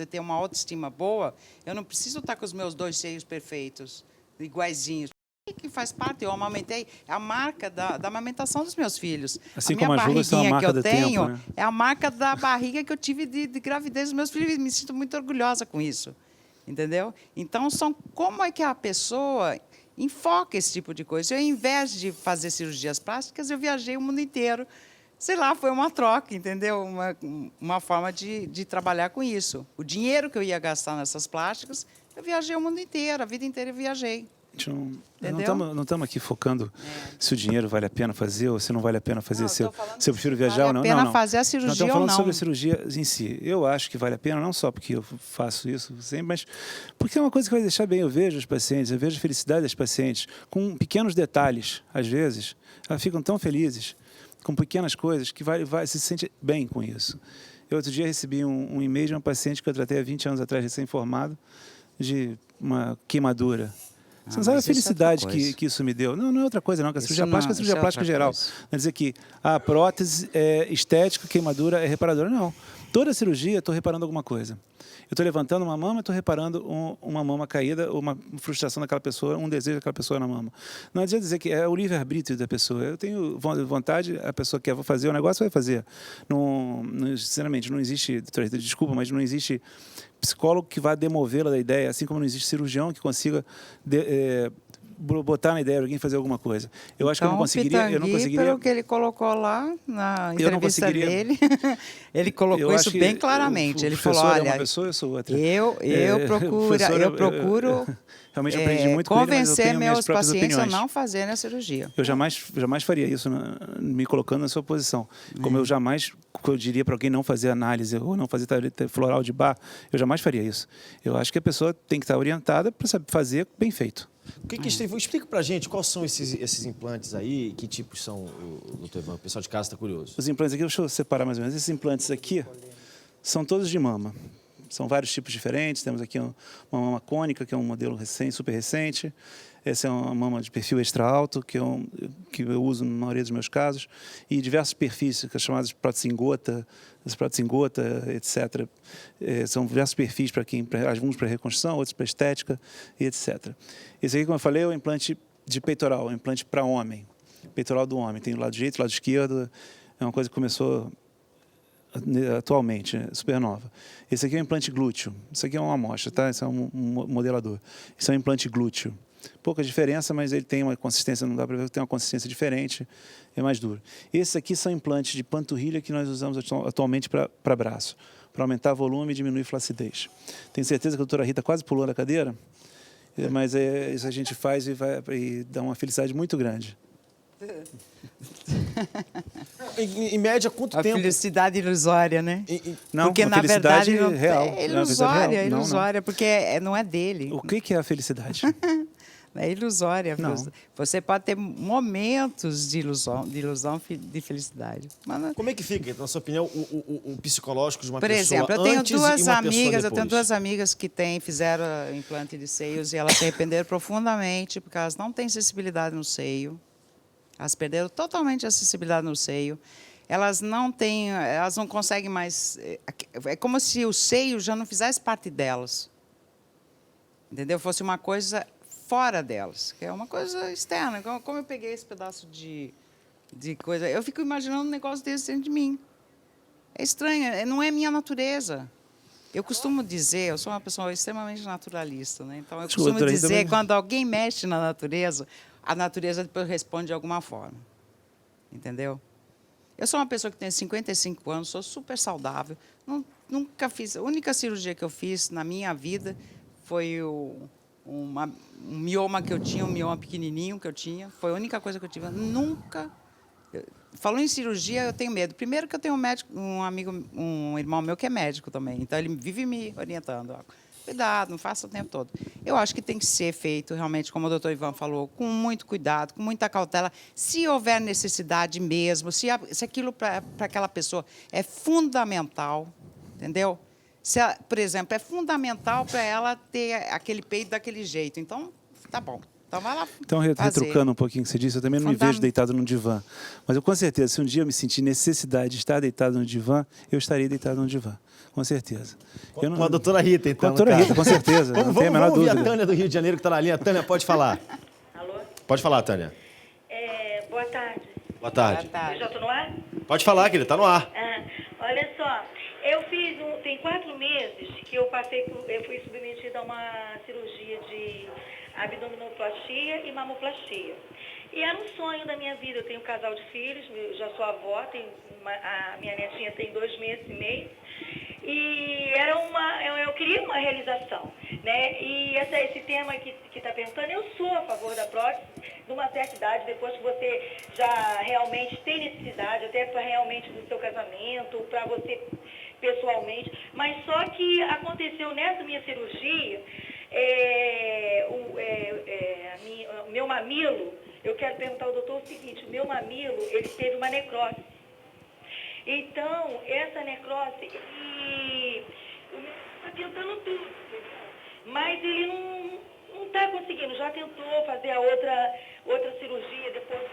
Speaker 3: ter uma autoestima boa, eu não preciso estar com os meus 2 seios perfeitos, iguaizinhos. Que faz parte, eu amamentei, é a marca da amamentação dos meus filhos.
Speaker 2: Assim
Speaker 3: a minha
Speaker 2: como as rugas são a marca do tempo, né?
Speaker 3: É a marca da barriga que eu tive de gravidez dos meus filhos, e me sinto muito orgulhosa com isso, entendeu? Então, como é que a pessoa enfoca esse tipo de coisa? Eu, ao invés de fazer cirurgias plásticas, eu viajei o mundo inteiro. Sei lá, foi uma troca, entendeu? Uma forma de trabalhar com isso. O dinheiro que eu ia gastar nessas plásticas, eu viajei o mundo inteiro, a vida inteira eu viajei.
Speaker 2: Não estamos aqui focando se o dinheiro vale a pena fazer ou se não vale a pena fazer, se eu prefiro viajar ou não.
Speaker 3: Vale a pena fazer a cirurgia ou não.
Speaker 2: Nós estamos falando sobre a cirurgia em si. Eu acho que vale a pena, não só porque eu faço isso sempre, mas porque é uma coisa que vai deixar bem. Eu vejo os pacientes, eu vejo a felicidade das pacientes, com pequenos detalhes, às vezes, elas ficam tão felizes, com pequenas coisas, que se sente bem com isso. Eu, outro dia, recebi um e-mail de uma paciente que eu tratei há 20 anos atrás, recém-formado, de uma queimadura. Você não sabe a felicidade que isso me deu. Não é outra coisa, não. Que a cirurgia plástica é cirurgia plástica geral. Não é dizer que a prótese é estética, queimadura é reparadora. Não. Toda cirurgia, estou reparando alguma coisa. Eu estou levantando uma mama, estou reparando uma mama caída, uma frustração daquela pessoa, um desejo daquela pessoa na mama. Não adianta dizer que é o livre-arbítrio da pessoa. Eu tenho vontade, a pessoa quer fazer o negócio, vai fazer. Sinceramente, não existe, desculpa, mas não existe psicólogo que vá demovê-la da ideia, assim como não existe cirurgião que consiga botar na ideia de alguém fazer alguma coisa. Eu acho que eu não conseguiria...
Speaker 3: Pelo que ele colocou lá na entrevista dele, ele colocou isso bem claramente. Ele falou, olha,
Speaker 2: é uma pessoa, eu sou outra.
Speaker 3: Eu procuro
Speaker 2: realmente aprendi muito
Speaker 3: convencer meus pacientes a não fazerem a cirurgia.
Speaker 2: Eu jamais faria isso, me colocando na sua posição. Como eu diria para alguém não fazer análise ou não fazer floral de bar, eu jamais faria isso. Eu acho que a pessoa tem que estar orientada para saber fazer bem feito.
Speaker 1: Explica pra gente quais são esses implantes aí, que tipos são, doutor Ivan? O pessoal de casa está curioso.
Speaker 2: Os implantes aqui, deixa eu separar mais ou menos. Esses implantes aqui são todos de mama. São vários tipos diferentes. Temos aqui uma mama cônica, que é um modelo super recente. Essa é uma mama de perfil extra alto, que eu uso na maioria dos meus casos. E diversos perfis, que são chamados de prótese em gota, etc. São diversos perfis alguns para reconstrução, outros para estética, e etc. Esse aqui, como eu falei, é o implante de peitoral, um implante para homem. Peitoral do homem. Tem o lado direito, o lado esquerdo. É uma coisa que começou atualmente, super nova. Esse aqui é um implante glúteo. Isso aqui é uma amostra, tá? Esse é um modelador. Isso é um implante glúteo. Pouca diferença, mas ele tem uma consistência, não dá para ver que tem uma consistência diferente, é mais duro. Esses aqui são implantes de panturrilha que nós usamos atualmente para braço, para aumentar volume e diminuir flacidez. Tenho certeza que a doutora Rita quase pulou da cadeira, mas isso a gente faz e dá uma felicidade muito grande.
Speaker 1: Em média, quanto tempo?
Speaker 3: A felicidade ilusória, né?
Speaker 2: Não,
Speaker 3: porque,
Speaker 2: uma
Speaker 3: na verdade,
Speaker 2: felicidade real.
Speaker 3: é ilusória,
Speaker 2: Não,
Speaker 3: ilusória, porque não é dele.
Speaker 2: O que é a felicidade?
Speaker 3: É ilusória.
Speaker 2: Não.
Speaker 3: Você pode ter momentos de ilusão, de felicidade. Mas,
Speaker 1: Como é que fica, na sua opinião, o psicológico de uma
Speaker 3: por
Speaker 1: pessoa
Speaker 3: exemplo, eu tenho
Speaker 1: antes e uma pessoa depois?
Speaker 3: duas amigas que fizeram implante de seios e elas se arrependeram profundamente porque elas não têm sensibilidade no seio. Elas perderam totalmente a sensibilidade no seio. Elas não conseguem mais. É como se o seio já não fizesse parte delas. Entendeu? Fosse uma coisa fora delas, que é uma coisa externa. Como eu peguei esse pedaço de coisa, eu fico imaginando um negócio desse dentro de mim. É estranho, não é minha natureza. Eu costumo dizer, eu sou uma pessoa extremamente naturalista, né? Então eu costumo dizer que quando alguém mexe na natureza, a natureza depois responde de alguma forma. Entendeu? Eu sou uma pessoa que tem 55 anos, sou super saudável, nunca fiz. A única cirurgia que eu fiz na minha vida foi um mioma que eu tinha, um mioma pequenininho que eu tinha. Foi a única coisa que eu tive. Nunca. Falou em cirurgia, eu tenho medo. Primeiro que eu tenho um irmão meu que é médico também. Então ele vive me orientando. Ó, cuidado, não faça o tempo todo. Eu acho que tem que ser feito realmente, como o doutor Ivan falou, com muito cuidado, com muita cautela. Se houver necessidade mesmo, se aquilo para aquela pessoa é fundamental, entendeu? Por exemplo, é fundamental para ela ter aquele peito daquele jeito. Então, tá bom. Então, vai lá.
Speaker 2: Então, retrucando um pouquinho o que você disse, eu também não me vejo deitado no divã. Mas eu, com certeza, se um dia eu me sentir necessidade de estar deitado no divã, eu estarei deitado no divã. Com certeza.
Speaker 1: Com a doutora Rita, então.
Speaker 2: Com a doutora Rita, com certeza. Não tem a menor dúvida.
Speaker 1: Vamos ouvir a Tânia do Rio de Janeiro, que está na linha. Tânia, pode falar.
Speaker 5: Alô?
Speaker 1: Pode falar, Tânia.
Speaker 5: Boa tarde.
Speaker 1: Boa tarde.
Speaker 5: Eu já estou no ar?
Speaker 1: Pode falar, querida, está no ar.
Speaker 5: Olha só, tem 4 meses que eu fui submetida a uma cirurgia de abdominoplastia e mamoplastia. E era um sonho da minha vida. Eu tenho um casal de filhos, eu já sou avó, a minha netinha tem 2 meses e meio. E eu queria uma realização, né? E esse tema que está perguntando, eu sou a favor da prótese de uma certa idade, depois que você já realmente tem necessidade, até para realmente do seu casamento, para você pessoalmente. Mas só que aconteceu nessa minha cirurgia, o meu mamilo, eu quero perguntar ao doutor o seguinte, o meu mamilo, ele teve uma necrose. Então, essa necrose, ele está tentando tudo, mas ele não está conseguindo. Já tentou fazer a outra cirurgia, depois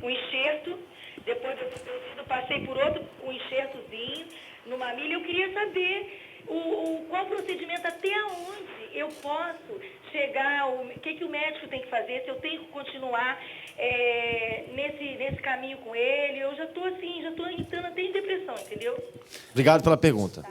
Speaker 5: um enxerto, depois eu passei por um enxertozinho no mamilo. Eu queria saber qual procedimento, até onde eu posso chegar, o que o médico tem que fazer, se eu tenho que continuar nesse caminho com ele. Eu já estou entrando até em depressão, entendeu?
Speaker 1: Obrigado pela pergunta.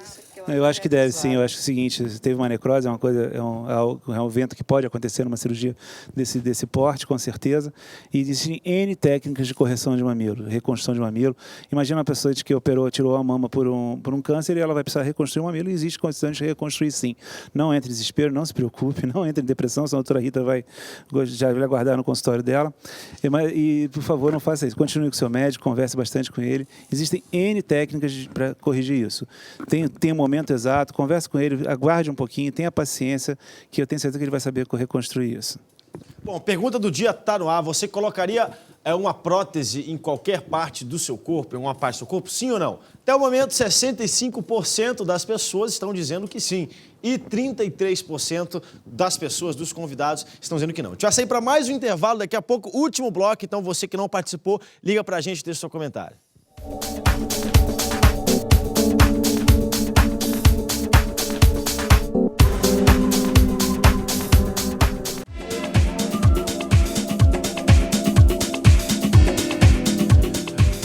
Speaker 2: Eu acho que deve, sim. Eu acho que é o seguinte, se teve uma necrose, é uma coisa, é um evento que pode acontecer numa cirurgia desse porte, com certeza. E existem N técnicas de correção de mamilo, reconstrução de mamilo. Imagina uma pessoa que tirou a mama por um câncer e ela vai precisar reconstruir o mamilo, e existe condições de reconstruir, sim. Não entre em desespero, não se preocupe, não entre em depressão, senão a doutora Rita já vai aguardar no consultório dela. E, por favor, não faça faça isso. Continue com o seu médico, converse bastante com ele. Existem N técnicas para corrigir isso. Tem um momento exato, converse com ele, aguarde um pouquinho, tenha paciência, que eu tenho certeza que ele vai saber reconstruir isso.
Speaker 1: Bom, pergunta do dia está no ar. Você colocaria uma prótese em qualquer parte do seu corpo, em uma parte do seu corpo? Sim ou não? Até o momento, 65% das pessoas estão dizendo que sim. E 33% das pessoas, dos convidados, estão dizendo que não. A gente vai sair para mais um intervalo, daqui a pouco, último bloco. Então, você que não participou, liga para a gente e deixa seu comentário.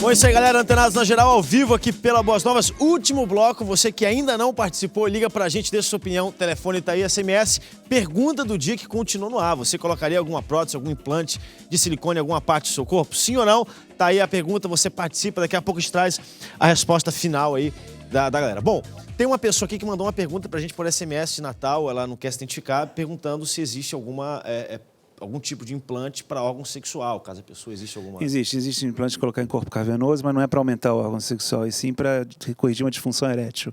Speaker 1: Bom, é isso aí, galera. Antenados na Geral, ao vivo aqui pela Boas Novas. Último bloco. Você que ainda não participou, liga pra gente, deixa sua opinião. O telefone tá aí, SMS. Pergunta do dia que continua no ar. Você colocaria alguma prótese, algum implante de silicone em alguma parte do seu corpo? Sim ou não? Tá aí a pergunta, você participa. Daqui a pouco a gente traz a resposta final aí da galera. Bom, tem uma pessoa aqui que mandou uma pergunta pra gente por SMS de Natal. Ela não quer se identificar, perguntando se existe algum tipo de implante para órgão sexual, caso a pessoa existe alguma...
Speaker 2: Existe implante de colocar em corpo cavernoso, mas não é para aumentar o órgão sexual, e sim para corrigir uma disfunção erétil.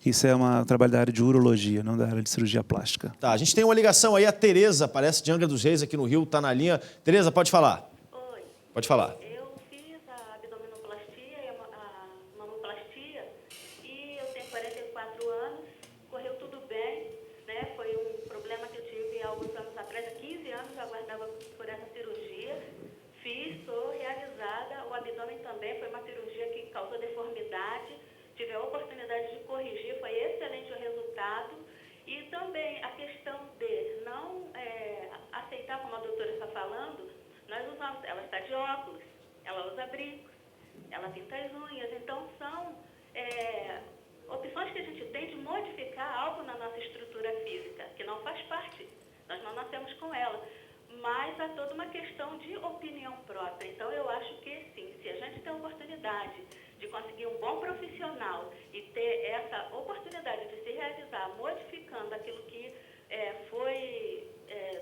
Speaker 2: Isso é um trabalho da área de urologia, não da área de cirurgia plástica.
Speaker 1: Tá, a gente tem uma ligação aí, a Tereza, parece de Angra dos Reis, aqui no Rio, tá na linha. Tereza, pode falar.
Speaker 5: Oi.
Speaker 1: Pode falar.
Speaker 5: Eu fiz a abdominoplastia e a mamoplastia e eu tenho 44 anos, correu tudo bem, né? Foi um problema que eu tive há alguns anos atrás, há 15 anos eu aguardava por essa cirurgia. Fiz, sou realizada, o abdômen também foi uma cirurgia que causou deformidade, tive a oportunidade de corrigir, foi excelente o resultado. E também a questão de não aceitar, como a doutora está falando, nós usamos, ela está de óculos, ela usa brincos, ela pinta as unhas, então são opções que a gente tem de modificar algo na nossa estrutura física, que não faz parte, nós não nascemos com ela, mas há toda uma questão de opinião própria. Então eu acho que sim, se a gente tem a oportunidade de conseguir um bom profissional e ter essa oportunidade de se realizar modificando aquilo que foi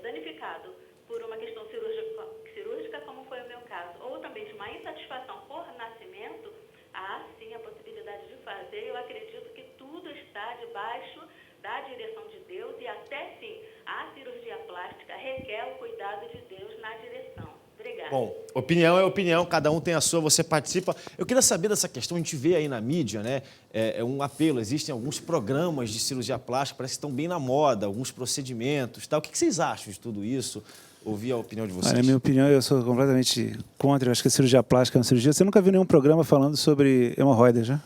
Speaker 5: danificado por uma questão cirúrgica, como foi o meu caso, ou também de uma insatisfação por nascimento, há sim a possibilidade de fazer. Eu acredito que tudo está debaixo da direção de Deus e até sim, a cirurgia plástica requer o cuidado de Deus na direção. Obrigada.
Speaker 1: Bom, opinião é opinião, cada um tem a sua, você participa. Eu queria saber dessa questão, a gente vê aí na mídia, né? É um apelo, existem alguns programas de cirurgia plástica, parece que estão bem na moda, alguns procedimentos, tal. O que vocês acham de tudo isso? Ouvir a opinião de vocês.
Speaker 2: Olha, a minha opinião, eu sou completamente contra. Eu acho que a cirurgia plástica é uma cirurgia. Você nunca viu nenhum programa falando sobre hemorroidas, já?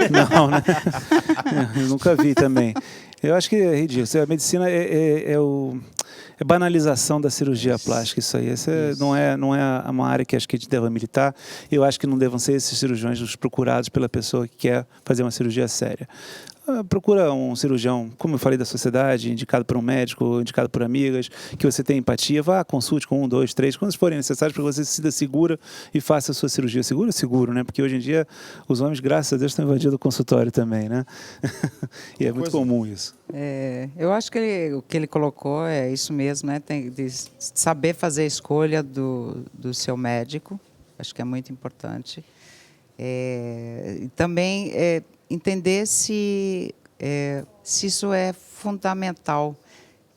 Speaker 2: Não, né? Eu nunca vi também. Eu acho que é ridículo. A medicina é banalização da cirurgia plástica, isso aí. Não é uma área que acho que a gente deva militar. Eu acho que não devam ser esses cirurgiões os procurados pela pessoa que quer fazer uma cirurgia séria. Procura um cirurgião, como eu falei, da sociedade, indicado por um médico, indicado por amigas, que você tenha empatia, vá, consulte com 1, 2, 3, quando forem necessários, para que você se sinta segura e faça a sua cirurgia. Seguro, né? Porque hoje em dia os homens, graças a Deus, estão invadindo o consultório também, né? E é muito comum isso.
Speaker 3: Eu acho que o que ele colocou é isso mesmo, né? Tem de saber fazer a escolha do seu médico, acho que é muito importante. E também entender se isso é fundamental.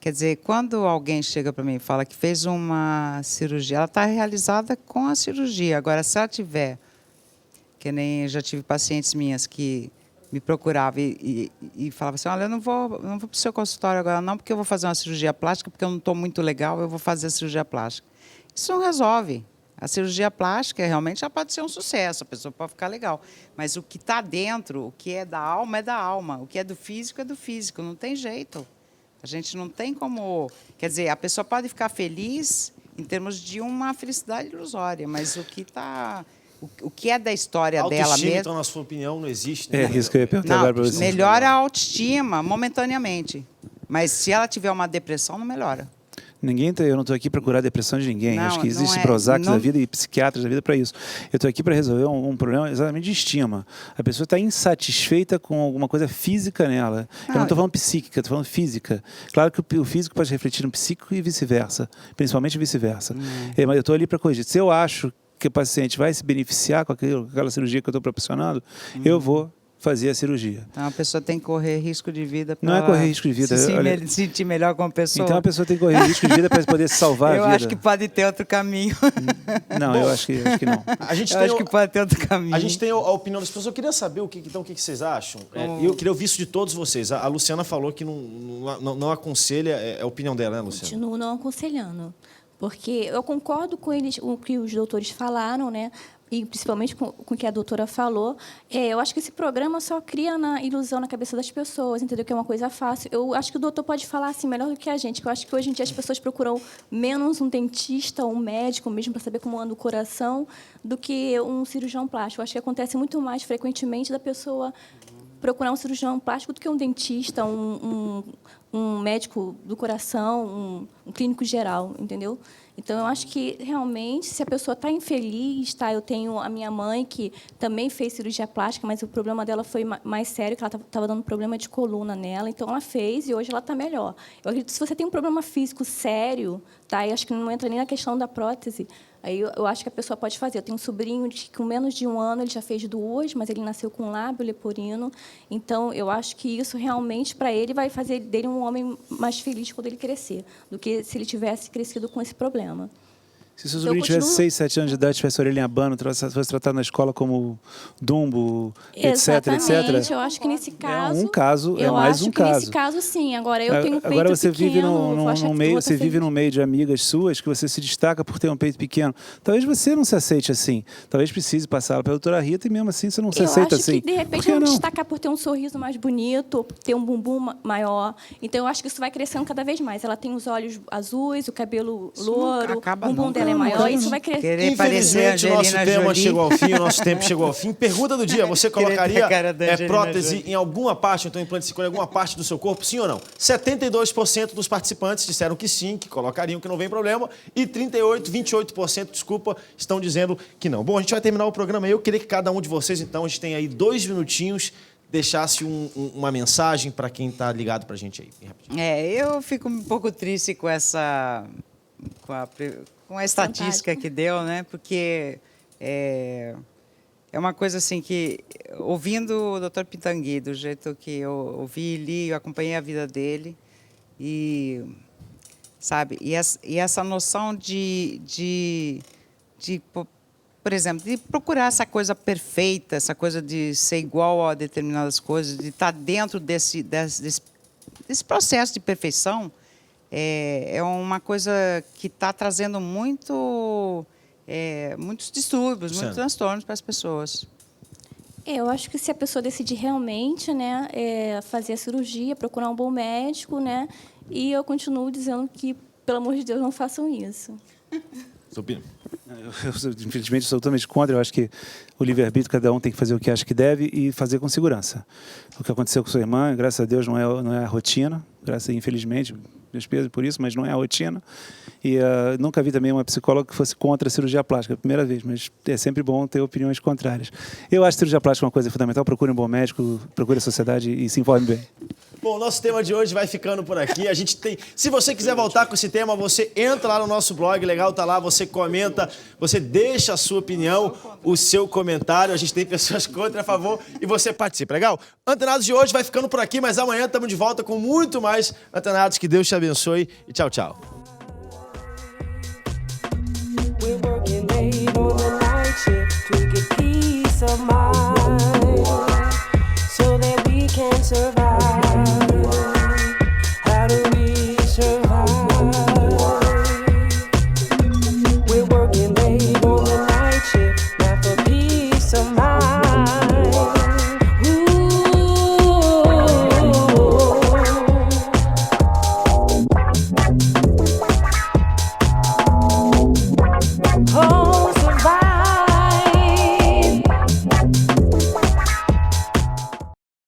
Speaker 3: Quer dizer, quando alguém chega para mim e fala que fez uma cirurgia, ela está realizada com a cirurgia. Agora, se ela tiver, que nem já tive pacientes minhas que me procuravam e falavam assim, olha, eu não vou para o seu consultório agora não, porque eu vou fazer uma cirurgia plástica, porque eu não estou muito legal, eu vou fazer a cirurgia plástica. Isso não resolve. A cirurgia plástica realmente já pode ser um sucesso, a pessoa pode ficar legal. Mas o que está dentro, o que é da alma é da alma, o que é do físico, não tem jeito. A gente não tem como... Quer dizer, a pessoa pode ficar feliz em termos de uma felicidade ilusória, mas o que está... O que é da história dela mesmo...
Speaker 1: Então, na sua opinião, não existe... Né?
Speaker 2: Isso que eu ia perguntar agora para você.
Speaker 3: Melhora a autoestima momentaneamente, mas se ela tiver uma depressão, não melhora.
Speaker 2: Eu não estou aqui para curar a depressão de ninguém. Acho que existe Prozac da vida e psiquiatras da vida para isso. Eu estou aqui para resolver um problema exatamente de estima. A pessoa está insatisfeita com alguma coisa física nela. Eu não estou falando psíquica, estou falando física. Claro que o físico pode refletir no psíquico e vice-versa, principalmente vice-versa. Mas eu estou ali para corrigir. Se eu acho que o paciente vai se beneficiar com aquela cirurgia que eu estou proporcionando, eu vou fazer a cirurgia.
Speaker 3: Então, a pessoa tem que correr risco de vida para
Speaker 2: Não é correr risco de vida.
Speaker 3: se sentir melhor com a pessoa.
Speaker 2: Então a pessoa tem que correr risco de vida para poder salvar a
Speaker 3: Eu
Speaker 2: vida.
Speaker 3: acho que pode ter outro caminho.
Speaker 2: Não, eu acho que não.
Speaker 1: A gente
Speaker 3: Eu
Speaker 1: tem
Speaker 3: acho que pode ter outro caminho.
Speaker 1: A gente tem a opinião das pessoas. Eu queria saber o que vocês acham. Eu queria ouvir isso de todos vocês. A Luciana falou que não aconselha, é a opinião dela, né, Luciana?
Speaker 4: Continuo não aconselhando. Porque eu concordo com eles, o que os doutores falaram, né? E principalmente com o que a doutora falou. Eu acho que esse programa só cria na ilusão na cabeça das pessoas, entendeu? Que é uma coisa fácil. Eu acho que o doutor pode falar assim melhor do que a gente, que eu acho que hoje em dia as pessoas procuram menos um dentista ou um médico mesmo para saber como anda o coração do que um cirurgião plástico. Eu acho que acontece muito mais frequentemente da pessoa procurar um cirurgião plástico do que um dentista, um médico do coração, um clínico geral, entendeu? Então, eu acho que, realmente, se a pessoa está infeliz, tá? Eu tenho a minha mãe, que também fez cirurgia plástica, mas o problema dela foi mais sério, que ela estava dando problema de coluna nela. Então, ela fez e hoje ela está melhor. Eu acredito que se você tem um problema físico sério, tá? Eu acho que não entra nem na questão da prótese. Aí eu acho que a pessoa pode fazer. Eu tenho um sobrinho que, com menos de 1 ano, ele já fez 2, mas ele nasceu com lábio leporino. Então, eu acho que isso realmente, para ele, vai fazer dele um homem mais feliz quando ele crescer, do que se ele tivesse crescido com esse problema.
Speaker 2: Se seu sobrinho tivesse 6, 7 anos de idade, tivesse a orelhinha abano, fosse tratado na escola como Dumbo,
Speaker 4: Exatamente.
Speaker 2: etc.
Speaker 4: Eu acho que nesse caso...
Speaker 2: É um caso, é
Speaker 4: eu
Speaker 2: mais
Speaker 4: acho
Speaker 2: um
Speaker 4: que
Speaker 2: caso.
Speaker 4: nesse caso, sim. Agora, eu tenho um peito
Speaker 2: Agora você
Speaker 4: pequeno...
Speaker 2: vive
Speaker 4: você
Speaker 2: vive num meio de amigas suas que você se destaca por ter um peito pequeno. Talvez você não se aceite assim. Talvez precise passar pela doutora Rita e mesmo assim você não se aceita assim.
Speaker 4: Eu acho que, de repente, eu vou destacar por ter um sorriso mais bonito, por ter um bumbum maior. Então, eu acho que isso vai crescendo cada vez mais. Ela tem os olhos azuis, o cabelo louro, o bumbum dela é maior, isso vai crescer.
Speaker 1: Infelizmente, o nosso tema chegou ao fim, o nosso tempo chegou ao fim. Pergunta do dia, você colocaria prótese em alguma parte, então implante de silicone em alguma parte do seu corpo, sim ou não? 72% dos participantes disseram que sim, que colocariam, que não vem problema, e 28%, desculpa, estão dizendo que não. Bom, a gente vai terminar o programa aí. Eu queria que cada um de vocês, então, a gente tem aí 2 minutinhos, deixasse uma mensagem para quem está ligado para a gente aí. Bem rapidinho.
Speaker 3: Eu fico um pouco triste com essa... com a estatística que deu, né? Porque é uma coisa assim que, ouvindo o Dr. Pitangui, do jeito que eu ouvi e li, eu acompanhei a vida dele, e, sabe, e essa noção por exemplo, de procurar essa coisa perfeita, essa coisa de ser igual a determinadas coisas, de estar dentro desse processo de perfeição, é uma coisa que está trazendo muitos distúrbios, muitos transtornos para as pessoas.
Speaker 4: Eu acho que se a pessoa decidir realmente, né, fazer a cirurgia, procurar um bom médico, né, e eu continuo dizendo que, pelo amor de Deus, não façam isso.
Speaker 1: Sua opinião?
Speaker 2: Eu, infelizmente, sou totalmente contra. Eu acho que o livre-arbítrio, cada um tem que fazer o que acha que deve e fazer com segurança. O que aconteceu com sua irmã, graças a Deus, não é a rotina. Infelizmente, Deus peso por isso, mas não é a rotina. E nunca vi também uma psicóloga que fosse contra a cirurgia plástica, primeira vez, mas é sempre bom ter opiniões contrárias. Eu acho que a cirurgia plástica é uma coisa fundamental. Procure um bom médico, procure a sociedade e se informe bem.
Speaker 1: Bom, nosso tema de hoje vai ficando por aqui. A gente tem... Se você quiser voltar com esse tema, você entra lá no nosso blog, legal, tá lá, você comenta, você deixa a sua opinião, o seu comentário. A gente tem pessoas contra, a favor, e você participa, legal? Antenados de hoje vai ficando por aqui, mas amanhã estamos de volta com muito mais Antenados. Que Deus te abençoe e tchau, tchau.